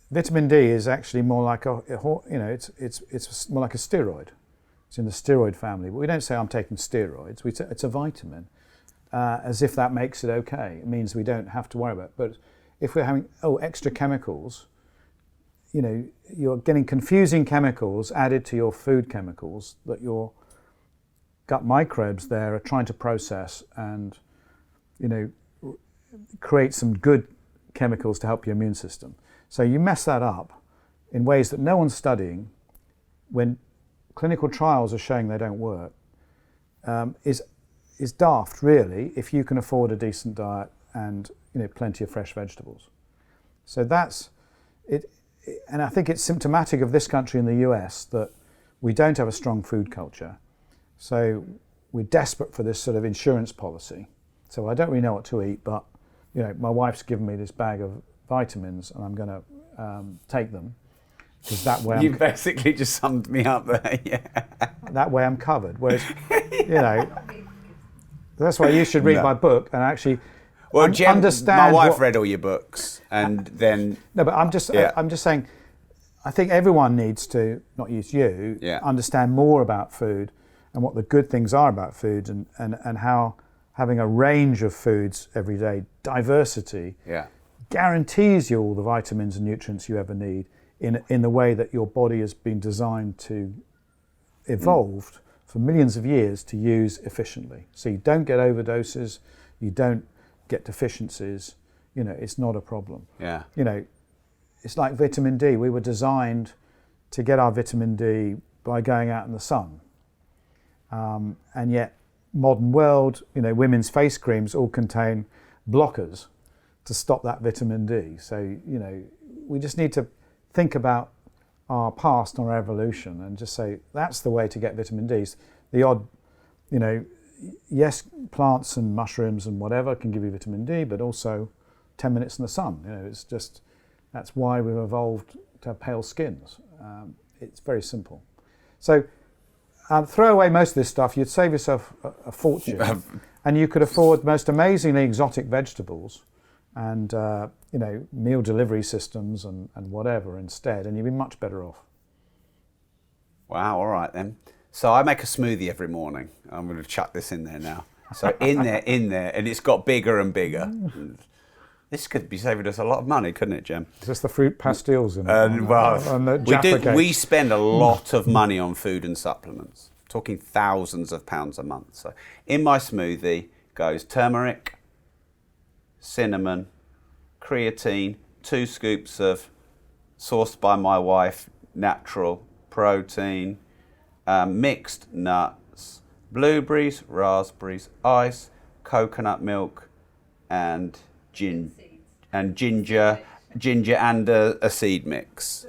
vitamin D is actually more like it's more like a steroid. It's in the steroid family, but we don't say I'm taking steroids. We say it's a vitamin, as if that makes it okay. It means we don't have to worry about it. But if we're having extra chemicals, you know, you're getting confusing chemicals added to your food chemicals that your gut microbes there are trying to process and, you know, create some good chemicals to help your immune system. So you mess that up in ways that no one's studying when clinical trials are showing they don't work, is daft, really, if you can afford a decent diet and, you know, plenty of fresh vegetables. So that's it. And I think it's symptomatic of this country and the US that we don't have a strong food culture. So we're desperate for this sort of insurance policy. So I don't really know what to eat, but, you know, my wife's given me this bag of vitamins and I'm going to take them, because that way You basically just summed me up there. Yeah. That way I'm covered. Whereas, you know, that's why you should read my book and actually understand. My wife read all your books, and then no, but I'm just saying, I think everyone needs to, not use you, understand more about food and what the good things are about food, and how having a range of foods every day, diversity, guarantees you all the vitamins and nutrients you ever need in the way that your body has been designed to evolved for millions of years to use efficiently. So you don't get overdoses, you don't get deficiencies, you know, it's not a problem. Yeah. You know, it's like vitamin D. We were designed to get our vitamin D by going out in the sun. And yet, modern world, you know, women's face creams all contain blockers to stop that vitamin D. So, you know, we just need to think about our past and our evolution and just say that's the way to get vitamin D. The odd, you know, yes, plants and mushrooms and whatever can give you vitamin D, but also 10 minutes in the sun. You know, it's just, that's why we've evolved to have pale skins. It's very simple. So throw away most of this stuff, you'd save yourself a fortune, and you could afford most amazingly exotic vegetables and you know, meal delivery systems and whatever instead, and you'd be much better off. Wow, all right then. So I make a smoothie every morning. I'm going to chuck this in there now. So in there, and it's got bigger and bigger. This could be saving us a lot of money, couldn't it, Jim? Is this the fruit pastilles in it? We spend a lot of money on food and supplements, talking thousands of pounds a month. So in my smoothie goes turmeric, cinnamon, creatine, 2 scoops of sourced by my wife, natural protein, mixed nuts, blueberries, raspberries, ice, coconut milk, and ginger and a seed mix.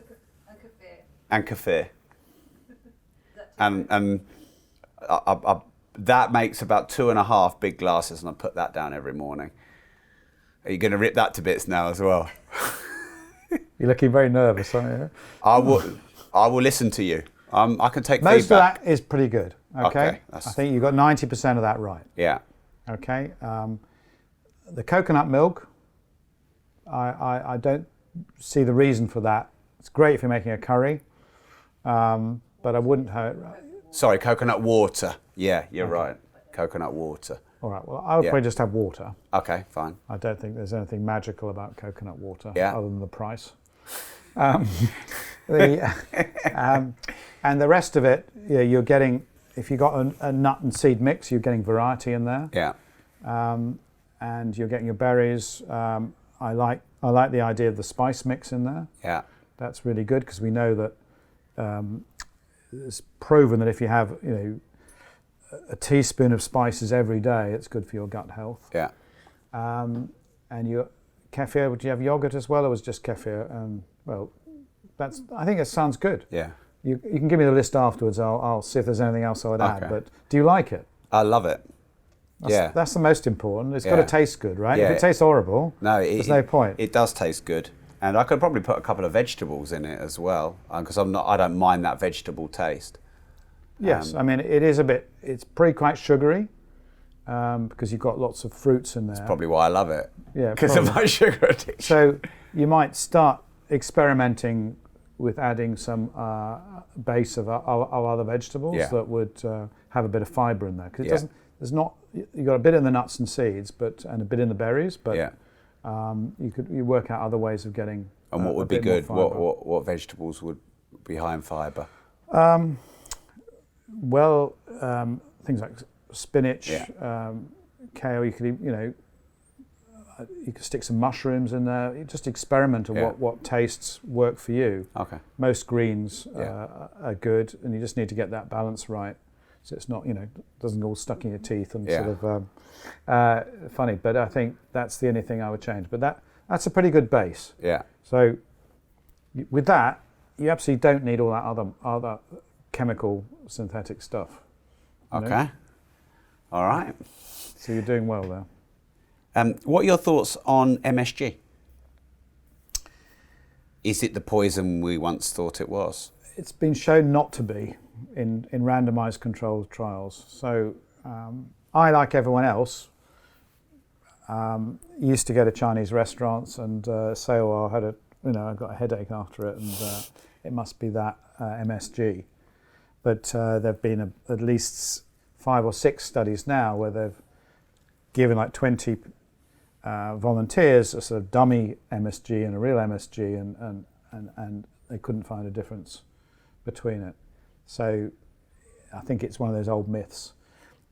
And kefir. And that makes about 2.5 big glasses, and I put that down every morning. Are you going to rip that to bits now as well? You're looking very nervous, aren't you? I will listen to you. I can take Most feedback. of that is pretty good. Okay. I think you got 90% of that right. Yeah. Okay. The coconut milk, I don't see the reason for that. It's great if you're making a curry, but I wouldn't have it. Sorry, coconut water. Yeah, you're right. Coconut water. All right. Well, I would probably just have water. Okay, fine. I don't think there's anything magical about coconut water other than the price. And the rest of it, you're getting, if you've got a nut and seed mix, you're getting variety in there. Yeah. And you're getting your berries. I like the idea of the spice mix in there. Yeah. That's really good because we know that it's proven that if you have, a teaspoon of spices every day, it's good for your gut health. Yeah. And your kefir, would you have yogurt as well, or was it just kefir? Well, I think it sounds good. Yeah. You can give me the list afterwards. I'll see if there's anything else I would add. But do you like it? I love it. That's the most important. It's got to taste good, right? Yeah. If it tastes horrible, there's no point. It does taste good. And I could probably put a couple of vegetables in it as well, because I don't mind that vegetable taste. Yes, I mean it's pretty quite sugary because you've got lots of fruits in there. That's probably why I love it. Yeah, because of my sugar addiction. So you might start experimenting with adding some base of other vegetables that would have a bit of fibre in there, because it doesn't. There's not. You got a bit in the nuts and seeds, and a bit in the berries, but you work out other ways of getting. And what would be good? What vegetables would be high in fibre? Well, things like spinach, kale. You could, you could stick some mushrooms in there. You just experiment on what tastes work for you. Okay. Most greens are good, and you just need to get that balance right, so it's not, doesn't get all stuck in your teeth and sort of funny. But I think that's the only thing I would change. But that's a pretty good base. Yeah. So with that, you absolutely don't need all that other chemical synthetic stuff. Okay. All right. So you're doing well there. What are your thoughts on MSG? Is it the poison we once thought it was? It's been shown not to be in randomized controlled trials. So I, like everyone else, used to go to Chinese restaurants and say, "Oh, I got a headache after it, and it must be that MSG." But there've been at least 5 or 6 studies now where they've given like 20 volunteers a sort of dummy MSG and a real MSG, and they couldn't find a difference between it. So I think it's one of those old myths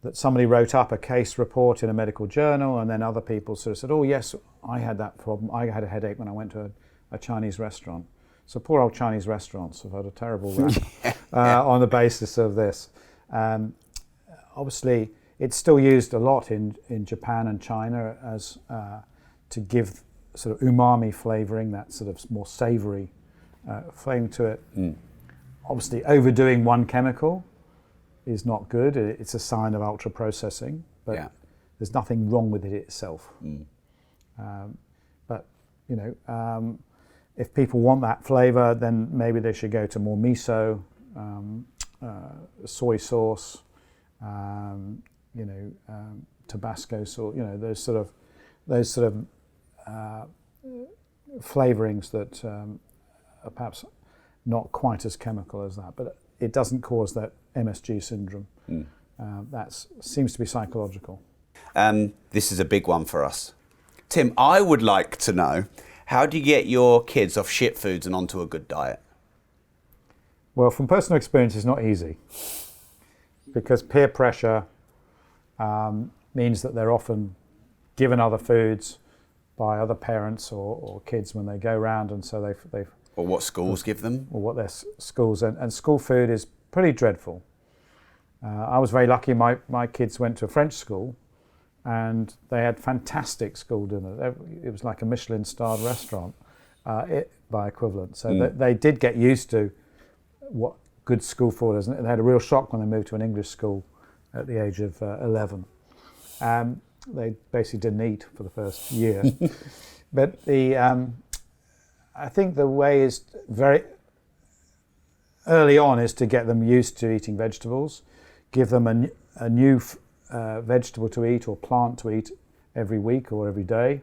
that somebody wrote up a case report in a medical journal, and then other people sort of said, "Oh yes, I had that problem. I had a headache when I went to a Chinese restaurant." So poor old Chinese restaurants have had a terrible rap on the basis of this. Obviously, it's still used a lot in Japan and China as to give sort of umami flavouring, that sort of more savoury flavour to it. Obviously, overdoing one chemical is not good. It's a sign of ultra processing, but there's nothing wrong with it itself. But if people want that flavour, then maybe they should go to more miso, soy sauce, Tabasco sauce. Those sort of flavourings that are perhaps not quite as chemical as that, but it doesn't cause that MSG syndrome. That seems to be psychological. This is a big one for us. Tim, I would like to know, how do you get your kids off shit foods and onto a good diet? Well, from personal experience, it's not easy because peer pressure means that they're often given other foods by other parents or kids when they go around, and so they've Or what schools give them? or what their schools, and school food is pretty dreadful. I was very lucky. My kids went to a French school, and they had fantastic school dinner. It was like a Michelin-starred restaurant, by equivalent. So they did get used to what good school food is, and they had a real shock when they moved to an English school at the age of 11. They basically didn't eat for the first year. But I think the way is very early on is to get them used to eating vegetables, give them a new vegetable to eat or plant to eat every week or every day,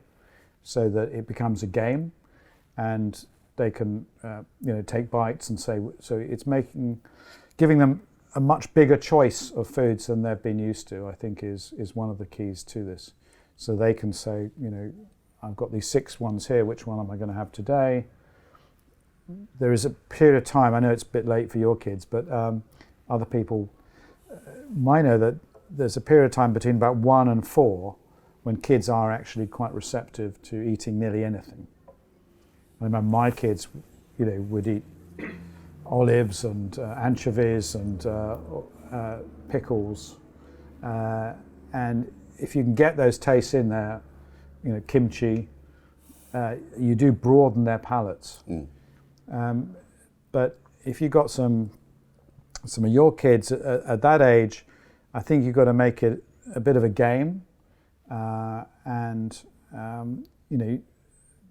so that it becomes a game, and they can take bites and say. So it's giving them a much bigger choice of foods than they've been used to. I think is one of the keys to this. So they can say, I've got these 6 ones here. Which one am I going to have today? There is a period of time. I know it's a bit late for your kids, but other people might know that there's a period of time between about 1 and 4 when kids are actually quite receptive to eating nearly anything. I remember my kids, would eat olives and anchovies and pickles, and if you can get those tastes in there, kimchi, you do broaden their palates. But if you got some of your kids at that age, I think you've got to make it a bit of a game, and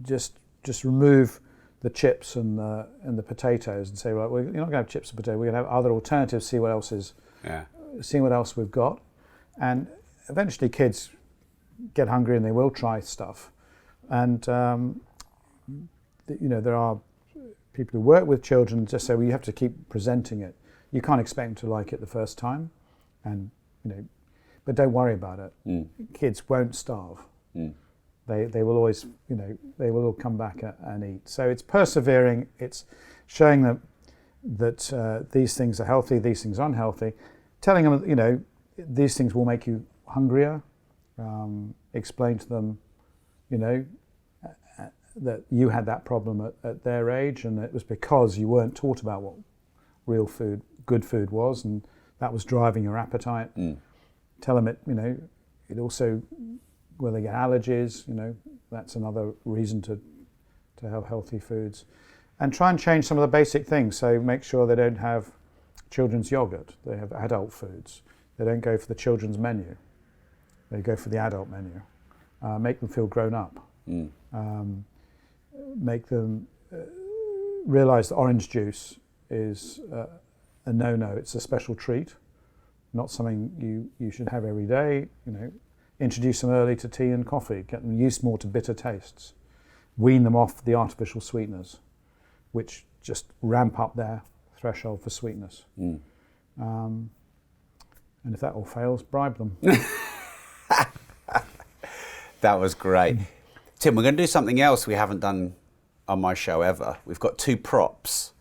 just remove the chips and the potatoes and say, well, you're not going to have chips and potatoes. We're going to have other alternatives. See what else see what else we've got, and eventually kids get hungry and they will try stuff. And there are people who work with children just say, well, you have to keep presenting it. You can't expect them to like it the first time, and but don't worry about it. Kids won't starve. They will always, they will all come back and eat. So it's persevering. It's showing them that these things are healthy, these things are unhealthy. Telling them, these things will make you hungrier. Explain to them, that you had that problem at their age, and it was because you weren't taught about what real food, good food was, and that was driving your appetite. Tell them it also, where they get allergies, that's another reason to have healthy foods. And try and change some of the basic things. So make sure they don't have children's yogurt. They have adult foods. They don't go for the children's menu. They go for the adult menu. Make them feel grown up. Make them realize that orange juice is a no-no. It's a special treat, not something you should have every day. Introduce them early to tea and coffee. Get them used more to bitter tastes. Wean them off the artificial sweeteners, which just ramp up their threshold for sweetness. And if that all fails, bribe them. That was great. Tim, we're going to do something else we haven't done on my show ever. We've got 2 props.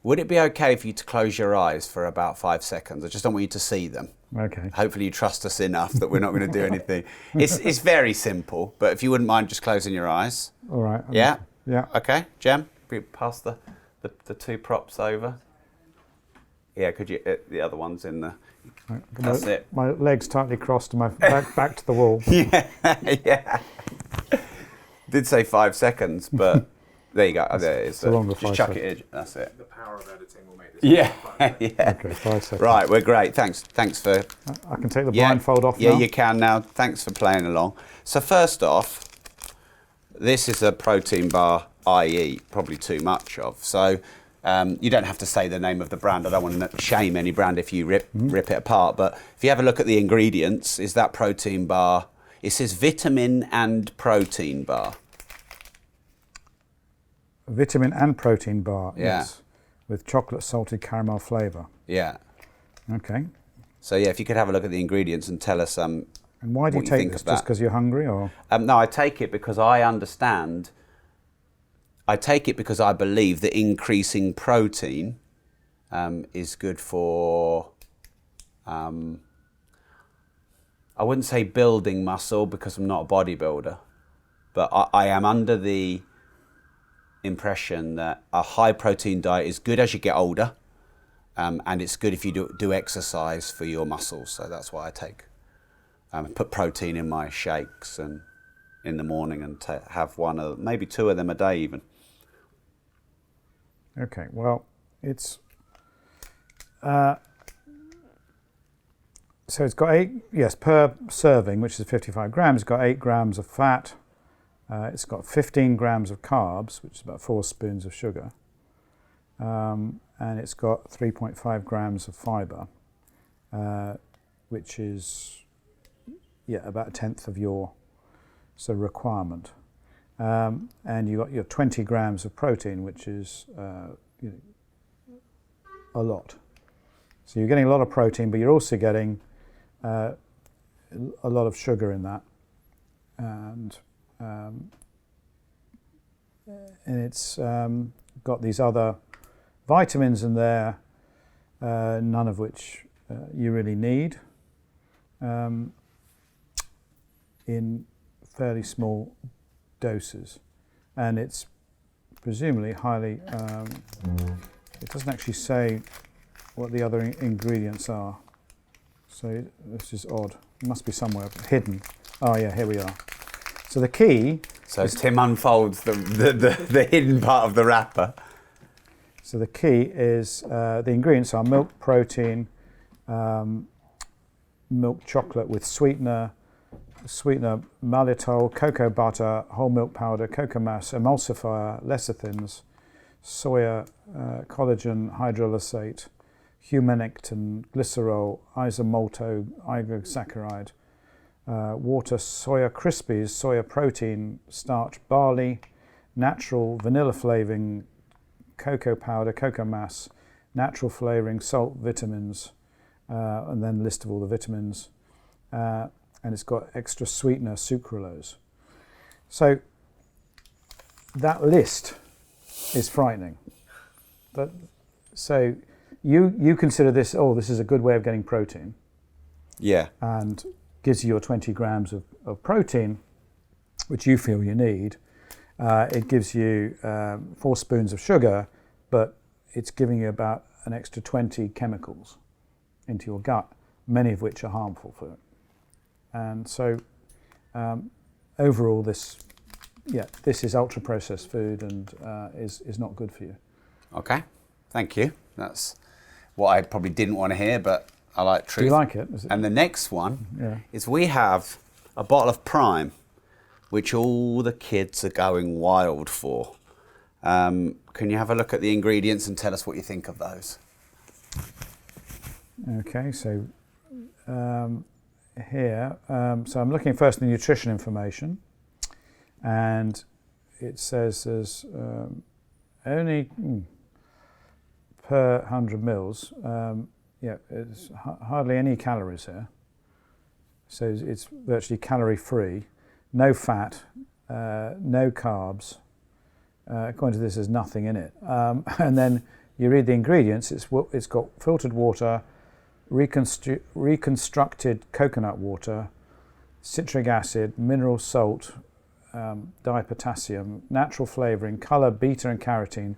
Would it be okay for you to close your eyes for about 5 seconds? I just don't want you to see them. Okay. Hopefully you trust us enough that we're not going to do anything. It's very simple, but if you wouldn't mind just closing your eyes. All right. Yeah? Yeah. Okay, Jem, pass the 2 props over. Yeah, could you, the other one's in the, that's it. My legs tightly crossed and my back to the wall. Yeah. Did say 5 seconds, but there you go. There it is. Just chuck it in. That's it. The power of editing will make this. Yeah. Okay, 5 seconds. Right, we're great. Thanks for. I can take the blindfold off now. Yeah, you can now. Thanks for playing along. So first off, this is a protein bar I eat probably too much of. So you don't have to say the name of the brand. I don't want to shame any brand if you rip it apart. But if you have a look at the ingredients, is that protein bar? It says vitamin and protein bar. Vitamin and protein bar. Yeah. Yes. With chocolate salted caramel flavour. Yeah. Okay. So yeah, if you could have a look at the ingredients and tell us And why do you what take think this? of that. Just because you're hungry, or? No, I take it because I understand. I take it because I believe that increasing protein is good for, I wouldn't say building muscle because I'm not a bodybuilder, but I am under the impression that a high protein diet is good as you get older, and it's good if you do exercise for your muscles. So that's why I take, put protein in my shakes and in the morning, and have maybe 2 of them a day even. Okay, well, it's so it's got per serving, which is 55 grams, it's got 8 grams of fat. It's got 15 grams of carbs, which is about 4 spoons of sugar, and it's got 3.5 grams of fibre, which is about a tenth of your requirement. And you got your 20 grams of protein, which is a lot. So you're getting a lot of protein, but you're also getting a lot of sugar in that, and it's got these other vitamins in there, none of which you really need, in fairly small doses, and it's presumably highly, it doesn't actually say what the other ingredients are, so this is odd. It must be somewhere hidden. Oh yeah, here we are. So the key, so Tim unfolds the hidden part of the wrapper. So the key is, the ingredients are milk, protein, milk chocolate with sweetener maltitol, cocoa butter, whole milk powder, cocoa mass, emulsifier, lecithins, soya, collagen hydrolysate, humectant, glycerol, isomalto, oligosaccharide, water, soya crispies, soya protein, starch, barley, natural vanilla flavouring, cocoa powder, cocoa mass, natural flavouring, salt, vitamins, and then list of all the vitamins. And it's got extra sweetener, sucralose. So that list is frightening. But so you consider this, this is a good way of getting protein. Yeah. And gives you your 20 grams of protein, which you feel you need. It gives you 4 spoons of sugar, but it's giving you about an extra 20 chemicals into your gut, many of which are harmful for it. And so overall, this is ultra processed food and is not good for you. Okay, thank you. That's what I probably didn't want to hear, but I like truth. Do you like it? And the next one is we have a bottle of Prime, which all the kids are going wild for. Can you have a look at the ingredients and tell us what you think of those? Okay, so here, so I'm looking first at the nutrition information, and it says there's only per 100 mils, it's hardly any calories here. So it's virtually calorie free, no fat, no carbs. According to this, there's nothing in it. And then you read the ingredients, it's got filtered water, reconstructed coconut water, citric acid, mineral salt, dipotassium, natural flavouring, colour, beta and carotene.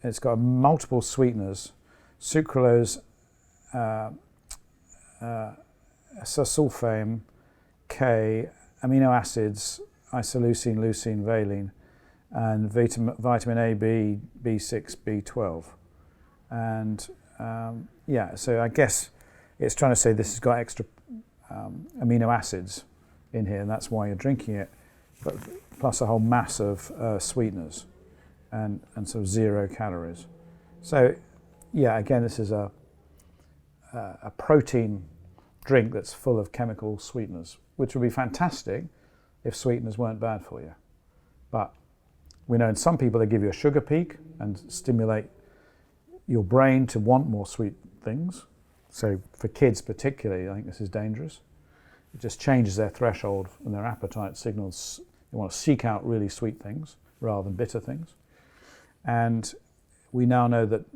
It's got multiple sweeteners, sucralose, sulfame, K, amino acids, isoleucine, leucine, valine, and vitamin A, B, B6, B12. And so I guess it's trying to say this has got extra amino acids in here, and that's why you're drinking it, but plus a whole mass of sweeteners and sort of 0 calories. So again, this is a protein drink that's full of chemical sweeteners, which would be fantastic if sweeteners weren't bad for you. But we know in some people they give you a sugar peak and stimulate your brain to want more sweet things. So for kids particularly, I think this is dangerous. It just changes their threshold and their appetite signals. They want to seek out really sweet things rather than bitter things. And we now know that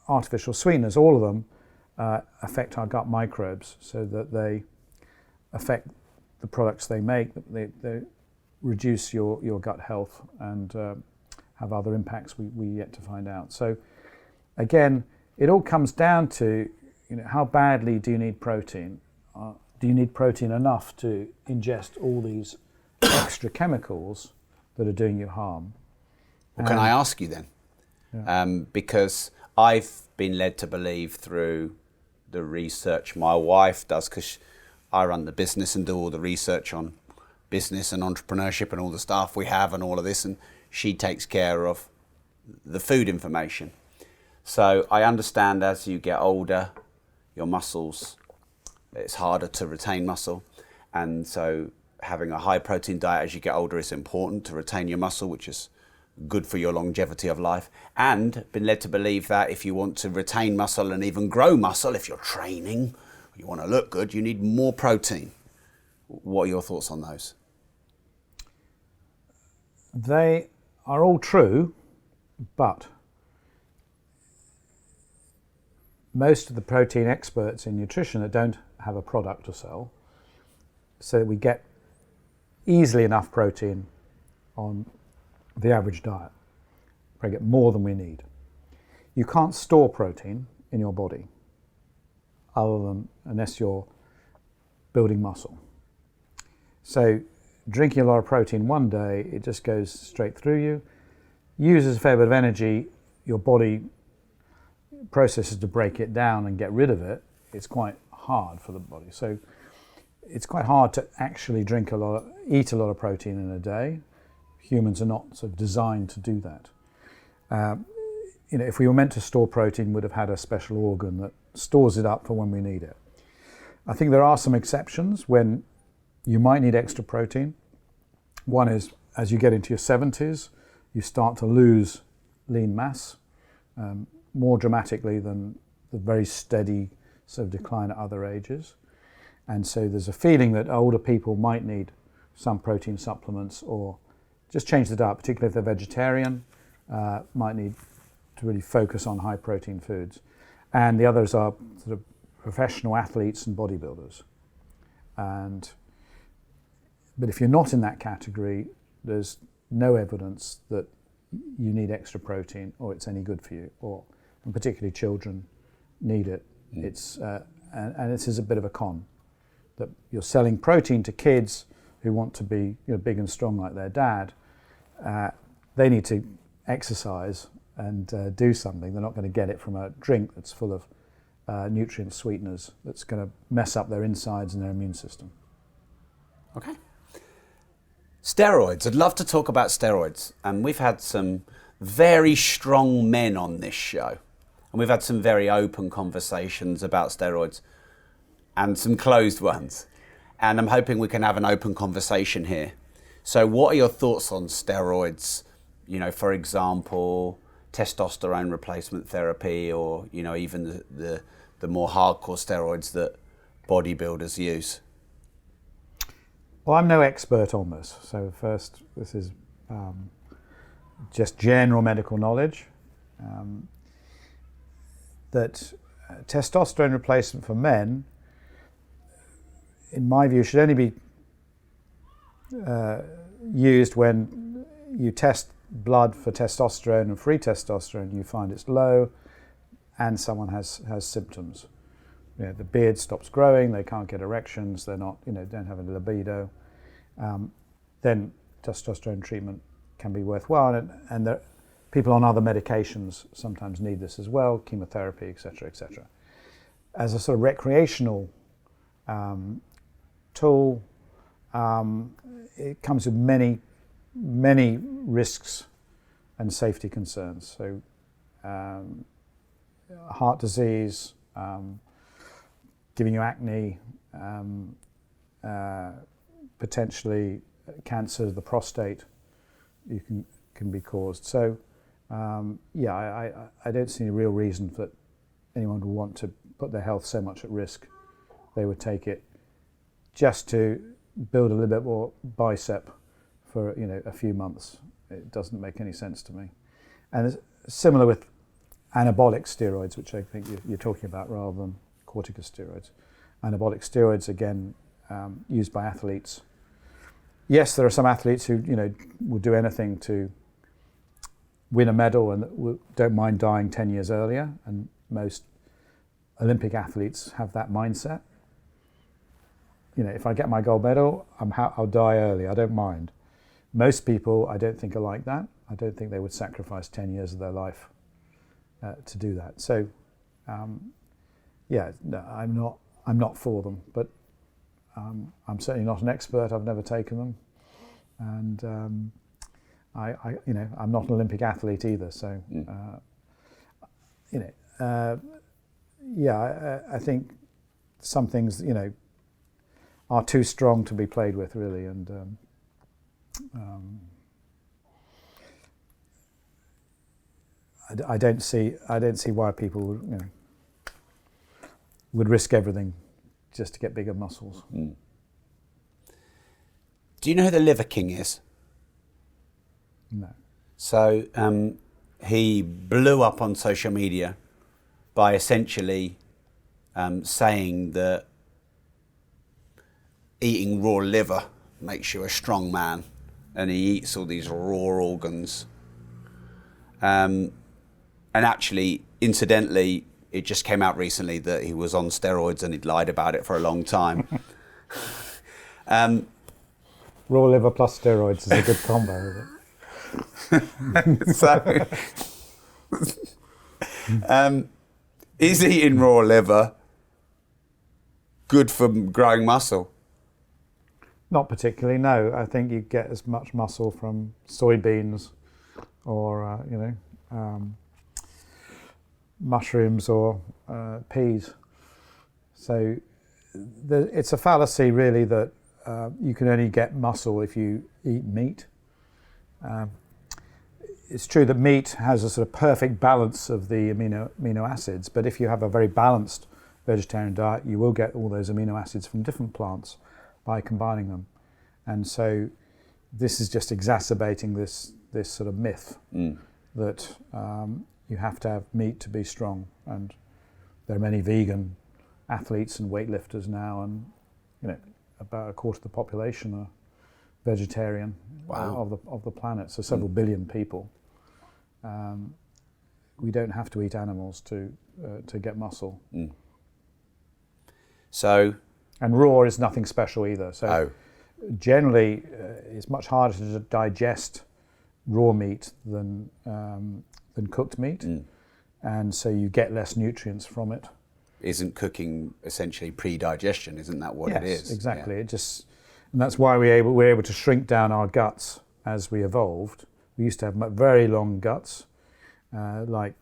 artificial sweeteners, all of them, affect our gut microbes, so that they affect the products they make. They reduce your gut health and have other impacts we yet to find out. So again, it all comes down to, how badly do you need protein? Do you need protein enough to ingest all these extra chemicals that are doing you harm? Well, can I ask you then? Yeah. Because I've been led to believe through the research my wife does, because I run the business and do all the research on business and entrepreneurship and all the staff we have and all of this, and she takes care of the food information. So I understand as you get older, your muscles, it's harder to retain muscle, and so having a high protein diet as you get older is important to retain your muscle, which is good for your longevity of life. And been led to believe that if you want to retain muscle and even grow muscle, if you're training, you want to look good, you need more protein. What are your thoughts on those? They are all true, but most of the protein experts in nutrition that don't have a product to sell, so that we get easily enough protein on the average diet. We get more than we need. You can't store protein in your body unless you're building muscle. So drinking a lot of protein one day, it just goes straight through you, uses a fair bit of energy, your body processes to break it down and get rid of it. It's quite hard for the body. So it's quite hard to actually eat a lot of protein in a day. Humans are not sort of designed to do that. If we were meant to store protein, we'd have had a special organ that stores it up for when we need it. I think there are some exceptions when you might need extra protein. One is as you get into your 70s, you start to lose lean mass more dramatically than the very steady sort of decline at other ages. And so there's a feeling that older people might need some protein supplements, or just change the diet, particularly if they're vegetarian, might need to really focus on high protein foods. And the others are sort of professional athletes and bodybuilders. But if you're not in that category, there's no evidence that you need extra protein or it's any good for you, and particularly children need it. It's and this is a bit of a con, that you're selling protein to kids who want to be big and strong like their dad. They need to exercise and do something. They're not going to get it from a drink that's full of nutrient sweeteners that's going to mess up their insides and their immune system. Okay. Steroids. I'd love to talk about steroids. And we've had some very strong men on this show. And we've had some very open conversations about steroids and some closed ones. And I'm hoping we can have an open conversation here. So what are your thoughts on steroids? For example, testosterone replacement therapy, or, even the more hardcore steroids that bodybuilders use? Well, I'm no expert on this. So first, this is just general medical knowledge. That testosterone replacement for men, in my view, should only be used when you test blood for testosterone and free testosterone, you find it's low, and someone has symptoms. The beard stops growing, they can't get erections, they're not, don't have a libido. Then testosterone treatment can be worthwhile, and people on other medications sometimes need this as well, chemotherapy, etc., etc. As a sort of recreational tool, it comes with many, many risks and safety concerns. So heart disease, giving you acne, potentially cancer of the prostate can be caused. So I don't see any real reason that anyone would want to put their health so much at risk they would take it just to build a little bit more bicep for a few months. It doesn't make any sense to me. And it's similar with anabolic steroids, which I think you're talking about rather than corticosteroids. Anabolic steroids, again, used by athletes. Yes, there are some athletes who will do anything to win a medal and don't mind dying 10 years earlier, and most Olympic athletes have that mindset. If I get my gold medal, I'll die early, I don't mind. Most people, I don't think, are like that. I don't think they would sacrifice 10 years of their life to do that. So, no, I'm not for them, but I'm certainly not an expert. I've never taken them, and I'm not an Olympic athlete either. So, I think some things, are too strong to be played with, really, and I don't see why people would risk everything just to get bigger muscles. Mm. Do you know who the Liver King is? No. So he blew up on social media by essentially saying that eating raw liver makes you a strong man, and he eats all these raw organs. And actually, incidentally, it just came out recently that he was on steroids and he'd lied about it for a long time. Raw liver plus steroids is a good combo, So, is eating raw liver good for growing muscle? Not particularly, no. I think you get as much muscle from soybeans or, mushrooms or peas. So it's a fallacy, really, that you can only get muscle if you eat meat. It's true that meat has a sort of perfect balance of the amino acids, but if you have a very balanced vegetarian diet, you will get all those amino acids from different plants by combining them. And so this is just exacerbating this sort of myth that you have to have meat to be strong. And there are many vegan athletes and weightlifters now, and about a quarter of the population are vegetarian. Wow. of the planet, so several billion people. We don't have to eat animals to get muscle. So, and raw is nothing special either. So generally, it's much harder to digest raw meat than cooked meat, and so you get less nutrients from it. Isn't cooking essentially pre-digestion? Isn't that what it is? Yes, exactly. Yeah. And that's why we're able to shrink down our guts as we evolved. We used to have very long guts, like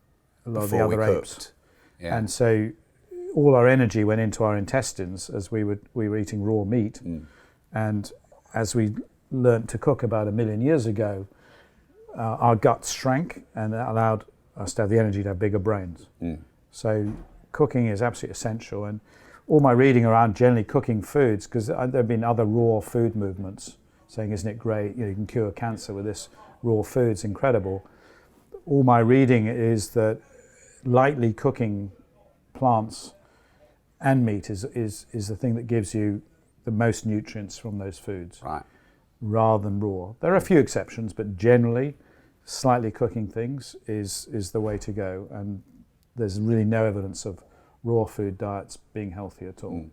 a lot Before of the other apes. Cooked. Yeah. And so all our energy went into our intestines as we were eating raw meat. And as we learned to cook about 1 million years ago, our guts shrank, and that allowed us to have the energy to have bigger brains. So cooking is absolutely essential. And all my reading around generally cooking foods, because there have been other raw food movements saying, isn't it great, you can cure cancer with this raw food, it's incredible. All my reading is that lightly cooking plants and meat is the thing that gives you the most nutrients from those foods, right, rather than raw. There are a few exceptions, but generally slightly cooking things is the way to go, and there's really no evidence of raw food diets being healthy at all.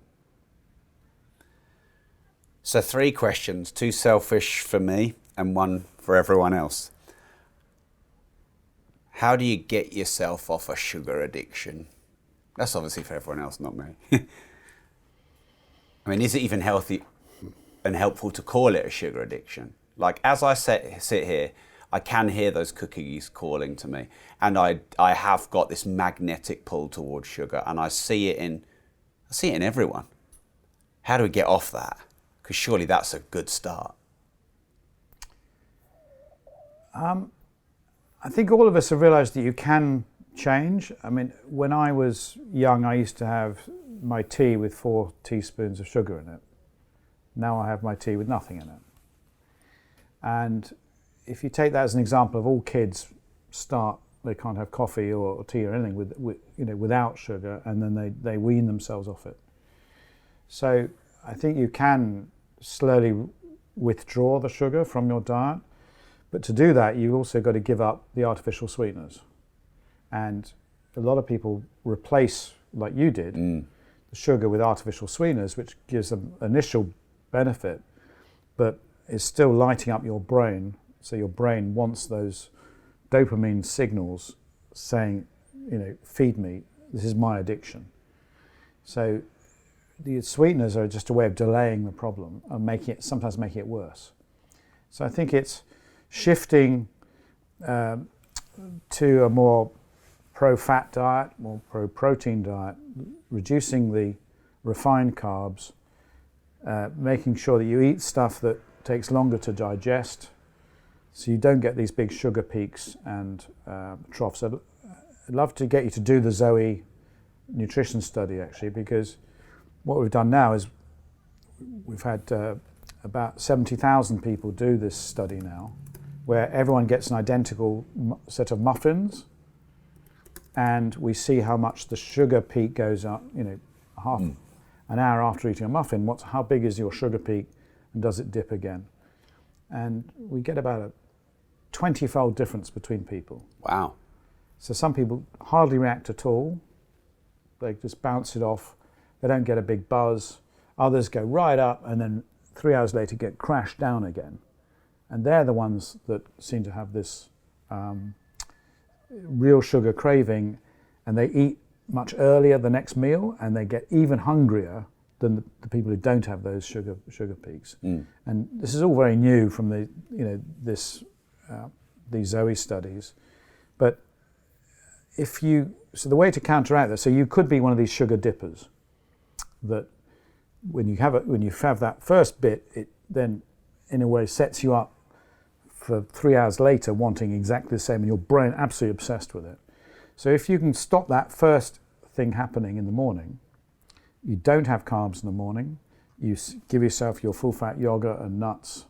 So 3 questions, 2 selfish for me and 1 for everyone else. How do you get yourself off a sugar addiction? That's obviously for everyone else, not me. I mean, is it even healthy and helpful to call it a sugar addiction? Like, as I sit here, I can hear those cookies calling to me, and I have got this magnetic pull towards sugar, and I see it in everyone. How do we get off that? Because surely that's a good start. I think all of us have realised that you can change. I mean, when I was young, I used to have my tea with 4 teaspoons of sugar in it. Now I have my tea with nothing in it. And if you take that as an example of all kids start, they can't have coffee or tea or anything without sugar, and then they wean themselves off it. So I think you can slowly withdraw the sugar from your diet, but to do that you also got to give up the artificial sweeteners. And a lot of people replace, like you did, the sugar with artificial sweeteners, which gives them initial benefit, but is still lighting up your brain. So your brain wants those dopamine signals saying, feed me, this is my addiction. So the sweeteners are just a way of delaying the problem and sometimes making it worse. So I think it's shifting to a more pro-fat diet, more pro-protein diet, reducing the refined carbs, making sure that you eat stuff that takes longer to digest, so you don't get these big sugar peaks and troughs. I'd love to get you to do the Zoe nutrition study, actually, because what we've done now is we've had about 70,000 people do this study now, where everyone gets an identical set of muffins, and we see how much the sugar peak goes up, half an hour after eating a muffin. How big is your sugar peak, and does it dip again? And we get about a 20-fold difference between people. Wow. So some people hardly react at all. They just bounce it off. They don't get a big buzz. Others go right up and then 3 hours later get crashed down again. And they're the ones that seem to have this real sugar craving, and they eat much earlier the next meal, and they get even hungrier than the people who don't have those sugar peaks. And this is all very new from these Zoe studies. But so the way to counteract that, so you could be one of these sugar dippers, that when you have that first bit, it then in a way sets you up for 3 hours later wanting exactly the same, and your brain absolutely obsessed with it. So if you can stop that first thing happening in the morning, you don't have carbs in the morning, you give yourself your full fat yogurt and nuts,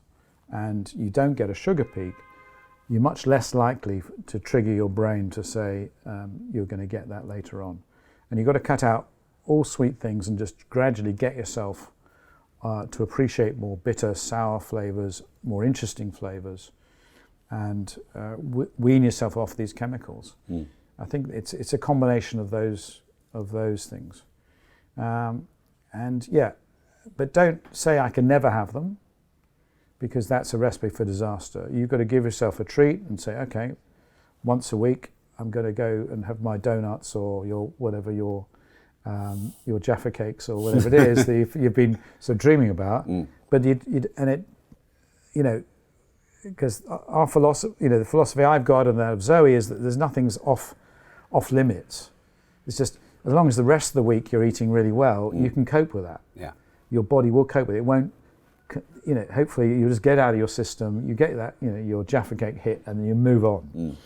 and you don't get a sugar peak, you're much less likely to trigger your brain to say you're going to get that later on. And you've got to cut out all sweet things and just gradually get yourself to appreciate more bitter, sour flavors, more interesting flavors, and wean yourself off these chemicals. I think it's a combination of those things. But don't say I can never have them, because that's a recipe for disaster. You've got to give yourself a treat and say, okay, once a week I'm going to go and have my donuts or your Jaffa cakes or whatever it is that you've been sort of dreaming about. But because our philosophy, the philosophy I've got and that of Zoe is that there's nothing's off limits. It's just as long as the rest of the week you're eating really well, you can cope with that. Yeah, your body will cope with it. It won't. Hopefully you just get out of your system, you get that, your Jaffa cake hit, and then you move on.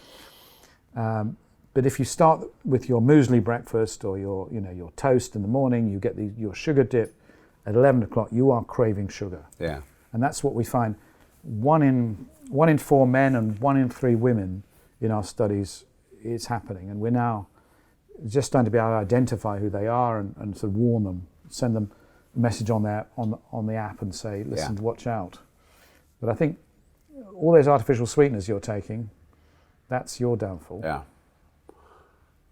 But if you start with your muesli breakfast or your toast in the morning, you get your sugar dip at 11 o'clock, you are craving sugar. Yeah. And that's what we find. 1 in 4 men and 1 in 3 women in our studies, it's happening. And we're now just starting to be able to identify who they are and sort of warn them, send them a message on the app and say, listen, watch out. But I think all those artificial sweeteners you're taking, that's your downfall. Yeah.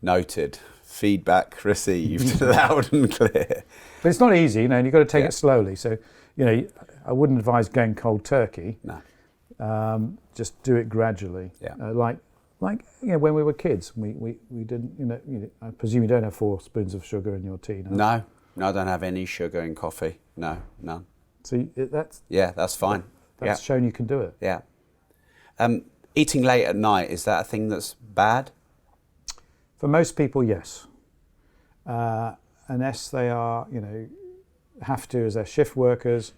Noted. Feedback received loud and clear. But it's not easy, and you've got to take it slowly. So, I wouldn't advise going cold turkey. No. Just do it gradually. Yeah. Like when we were kids, we didn't. I presume you don't have 4 spoons of sugar in your tea. No, I don't have any sugar in coffee. No, none. So that's fine. That's shown you can do it. Yeah. Eating late at night, is that a thing that's bad? For most people, yes. Unless they are, have to as they're shift workers.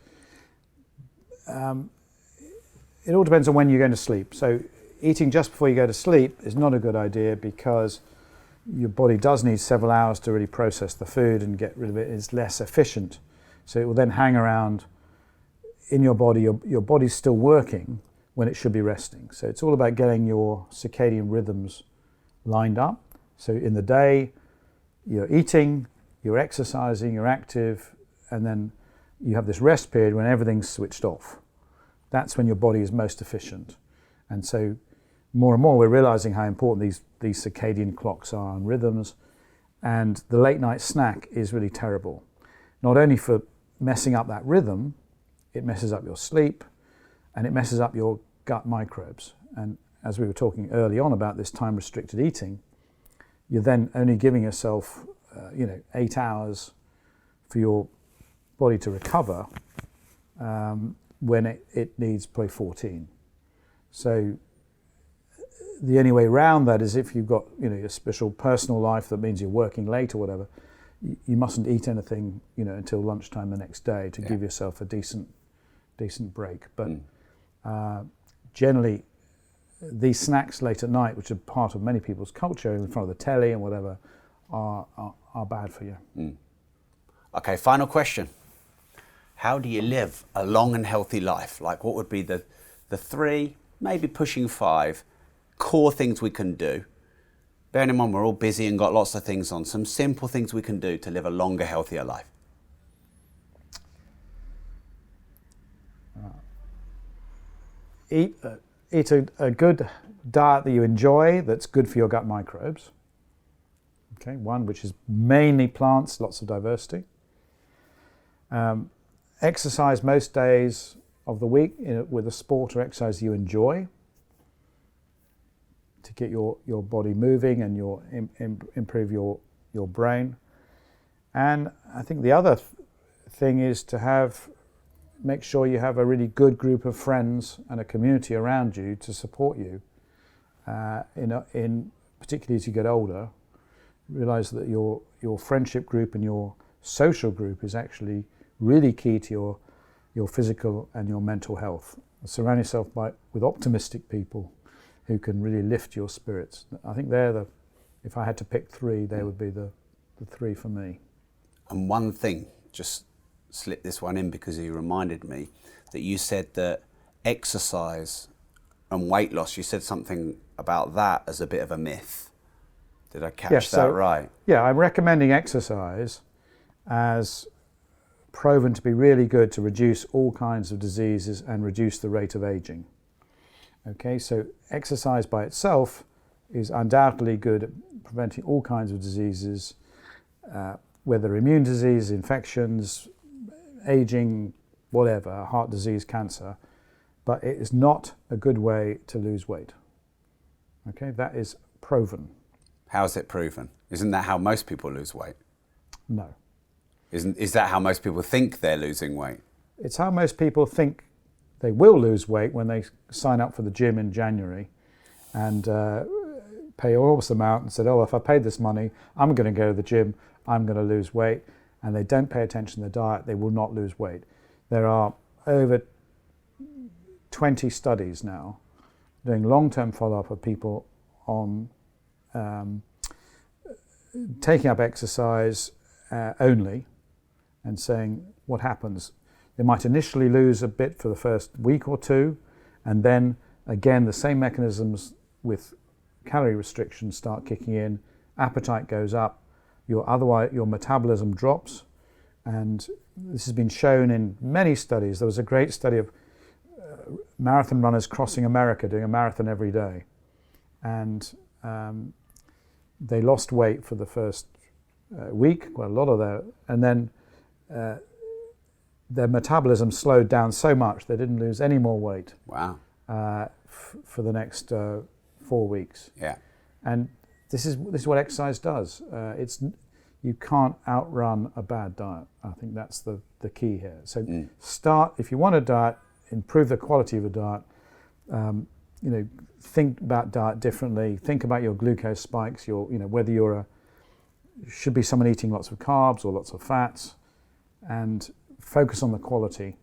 It all depends on when you're going to sleep. So eating just before you go to sleep is not a good idea, because your body does need several hours to really process the food and get rid of it. It's less efficient. So it will then hang around in your body, your body's still working when it should be resting. So it's all about getting your circadian rhythms lined up. So in the day, you're eating, you're exercising, you're active, and then you have this rest period when everything's switched off. That's when your body is most efficient. And so more and more we're realizing how important these circadian clocks are and rhythms, and the late night snack is really terrible. Not only for messing up that rhythm, it messes up your sleep and it messes up your gut microbes. And as we were talking early on about this time restricted eating, you're then only giving yourself 8 hours for your body to recover when it needs probably 14. So the only way around that is if you've got your special personal life that means you're working late or whatever, you mustn't eat anything until lunchtime the next day to give yourself a decent break. But generally, these snacks late at night, which are part of many people's culture in front of the telly and whatever, are bad for you. Okay, final question. How do you live a long and healthy life? Like, what would be the 3, maybe pushing 5 core things we can do? Bearing in mind we're all busy and got lots of things on, some simple things we can do to live a longer, healthier life. Eat a good diet that you enjoy, that's good for your gut microbes. Okay, one which is mainly plants, lots of diversity. Exercise most days of the week with a sport or exercise you enjoy, to get your body moving and improve your brain. And I think the other thing is to make sure you have a really good group of friends and a community around you to support you. In particularly as you get older, realize that your friendship group and your social group is actually really key to your physical and your mental health. Surround yourself with optimistic people who can really lift your spirits. I think if I had to pick 3, they would be the 3 for me. And one thing, just slip this one in because you reminded me that you said that exercise and weight loss, you said something about that as a bit of a myth. Did I catch that right? Yeah, I'm recommending exercise as proven to be really good to reduce all kinds of diseases and reduce the rate of aging. Okay, so exercise by itself is undoubtedly good at preventing all kinds of diseases, whether immune disease, infections, aging, whatever, heart disease, cancer, but it is not a good way to lose weight. Okay, that is proven. How is it proven? Isn't that how most people lose weight? No. Is that how most people think they're losing weight? It's how most people think they will lose weight when they sign up for the gym in January and pay all this amount and said, oh, if I paid this money, I'm going to go to the gym, I'm going to lose weight. And they don't pay attention to their diet, they will not lose weight. There are over 20 studies now doing long-term follow-up of people on taking up exercise only and saying what happens. They might initially lose a bit for the first week or 2, and then again the same mechanisms with calorie restrictions start kicking in, appetite goes up, your metabolism drops, and this has been shown in many studies. There was a great study of marathon runners crossing America, doing a marathon every day, and they lost weight for the first week, quite a lot of that, and then their metabolism slowed down so much they didn't lose any more weight. Wow. For the next 4 weeks. Yeah. And this is what exercise does. You can't outrun a bad diet. I think that's the key here. So start, if you want a diet, improve the quality of a diet. Think about diet differently. Think about your glucose spikes. Whether you're should be someone eating lots of carbs or lots of fats, and focus on the quality.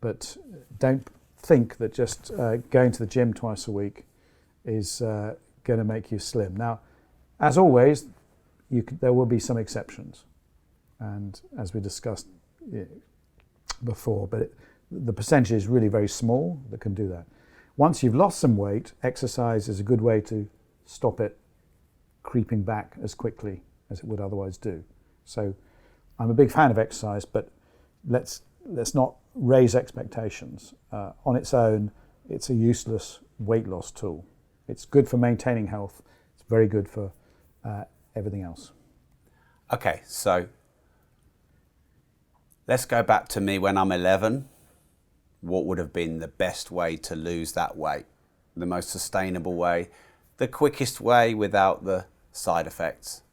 But don't think that just going to the gym twice a week is going to make you slim. Now, as always, there will be some exceptions, and as we discussed before, but the percentage is really very small that can do that. Once you've lost some weight, exercise is a good way to stop it creeping back as quickly as it would otherwise do. So I'm a big fan of exercise, but let's not raise expectations. On its own, it's a useless weight loss tool. It's good for maintaining health. It's very good for everything else. Okay, so let's go back to me when I'm 11. What would have been the best way to lose that weight? The most sustainable way, the quickest way without the side effects?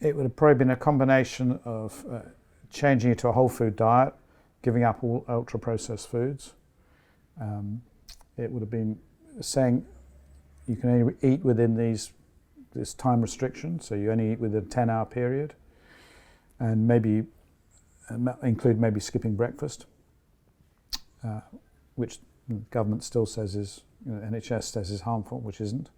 It would have probably been a combination of changing it to a whole food diet, giving up all ultra processed foods. It would have been saying you can only eat within this time restriction, so you only eat within a 10-hour period, and maybe include maybe skipping breakfast, which the government still says is, NHS says is harmful, which isn't.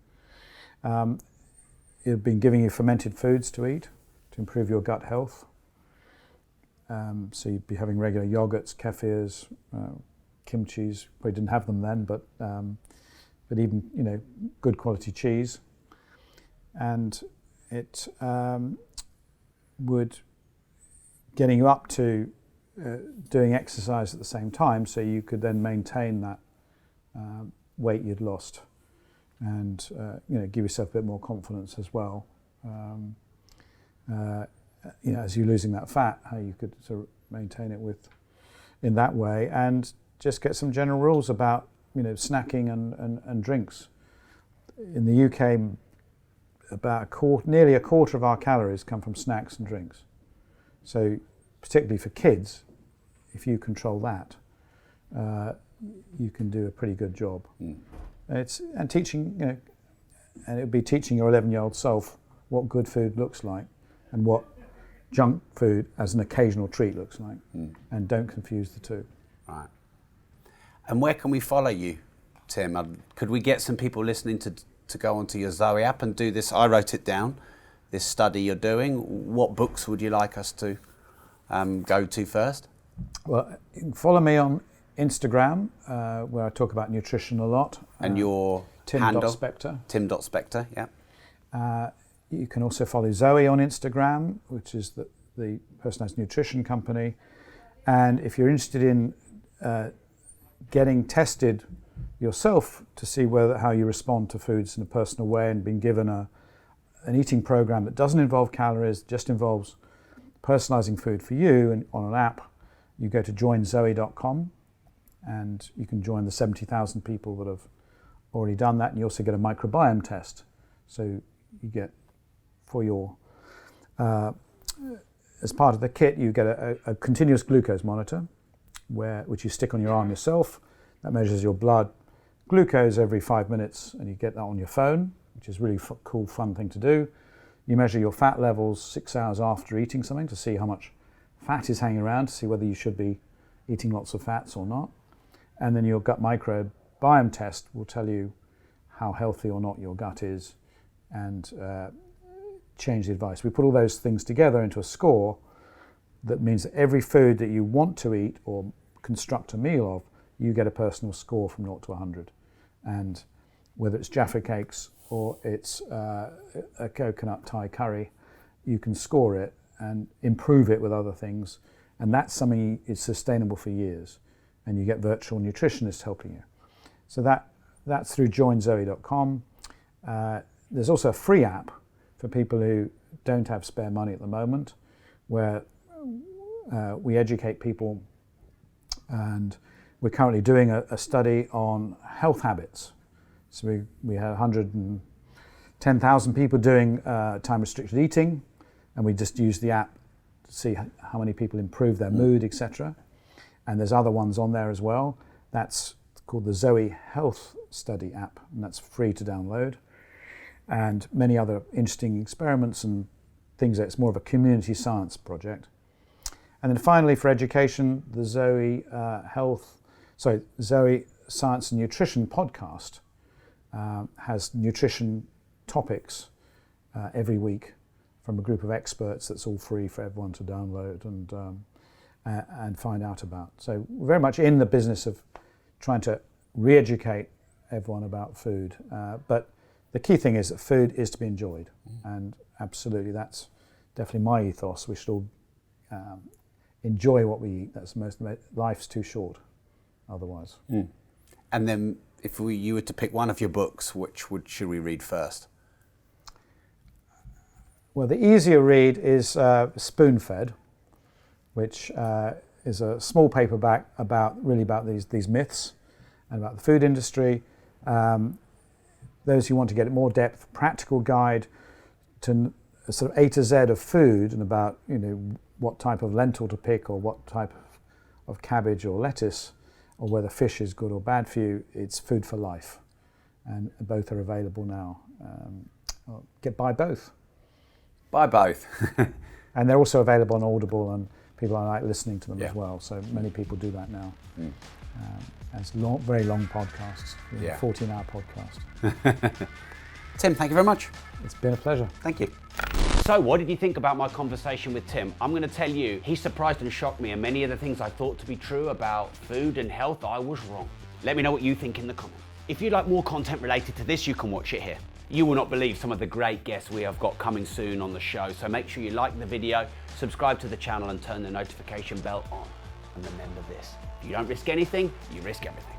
It would be giving you fermented foods to eat to improve your gut health. So you'd be having regular yogurts, kefirs, kimchis. We didn't have them then, but even good quality cheese. And it would getting you up to doing exercise at the same time, so you could then maintain that weight you'd lost, and give yourself a bit more confidence as well. As you're losing that fat, how you could sort of maintain it in that way, and just get some general rules about snacking and drinks. In the UK, nearly a quarter of our calories come from snacks and drinks. So particularly for kids, if you control that, you can do a pretty good job. And teaching, and it would be teaching your 11-year-old self what good food looks like and what junk food as an occasional treat looks like, and don't confuse the two. Right. And where can we follow you, Tim? Could we get some people listening to go onto your Zoe app and do this? I wrote it down, this study you're doing. What books would you like us to go to first? Well, you can follow me on Instagram, where I talk about nutrition a lot. And your handle? Tim.Spector. Tim.Spector, yeah. You can also follow Zoe on Instagram, which is the personalised nutrition company. And if you're interested in getting tested yourself to see how you respond to foods in a personal way, and being given an eating program that doesn't involve calories, just involves personalising food for you and on an app, you go to joinzoe.com, and you can join the 70,000 people that have already done that. And you also get a microbiome test. So you get as part of the kit, you get a continuous glucose monitor, which you stick on your arm yourself. That measures your blood glucose every 5 minutes, and you get that on your phone, which is really cool, fun thing to do. You measure your fat levels 6 hours after eating something to see how much fat is hanging around, to see whether you should be eating lots of fats or not. And then your gut microbiome test will tell you how healthy or not your gut is, and change the advice. We put all those things together into a score that means that every food that you want to eat or construct a meal of, you get a personal score from 0 to 100. And whether it's Jaffa cakes or it's a coconut Thai curry, you can score it and improve it with other things. And that's something is sustainable for years. And you get virtual nutritionists helping you. So that's through joinzoe.com. There's also a free app for people who don't have spare money at the moment, where we educate people, and we're currently doing a study on health habits. So we had 110,000 people doing time-restricted eating, and we just use the app to see how many people improve their mood, etc. And there's other ones on there as well. That's called the Zoe Health Study app, and that's free to download. And many other interesting experiments and things. It's more of a community science project. And then finally, for education, the Zoe Science and Nutrition podcast has nutrition topics every week from a group of experts. That's all free for everyone to download. And and find out about. So we're very much in the business of trying to re-educate everyone about food. But the key thing is that food is to be enjoyed. And absolutely, that's definitely my ethos. We should all enjoy what we eat. That's life's too short otherwise. And then if you were to pick one of your books, should we read first? Well, the easier read is Spoon-Fed, which is a small paperback about these myths and about the food industry. Those who want to get a more depth, practical guide to a sort of A to Z of food and about what type of lentil to pick or what type of cabbage or lettuce or whether fish is good or bad for you. It's Food for Life, and both are available now. Buy both. Buy both. And they're also available on Audible, and people are like listening to them as Yeah. well. So many people do that now. As very long podcasts, 14-hour podcast. Tim, thank you very much. It's been a pleasure. Thank you. So what did you think about my conversation with Tim? I'm going to tell you, he surprised and shocked me, and many of the things I thought to be true about food and health, I was wrong. Let me know what you think in the comments. If you'd like more content related to this, you can watch it here. You will not believe some of the great guests we have got coming soon on the show, so make sure you like the video, subscribe to the channel and turn the notification bell on. And remember this, if you don't risk anything, you risk everything.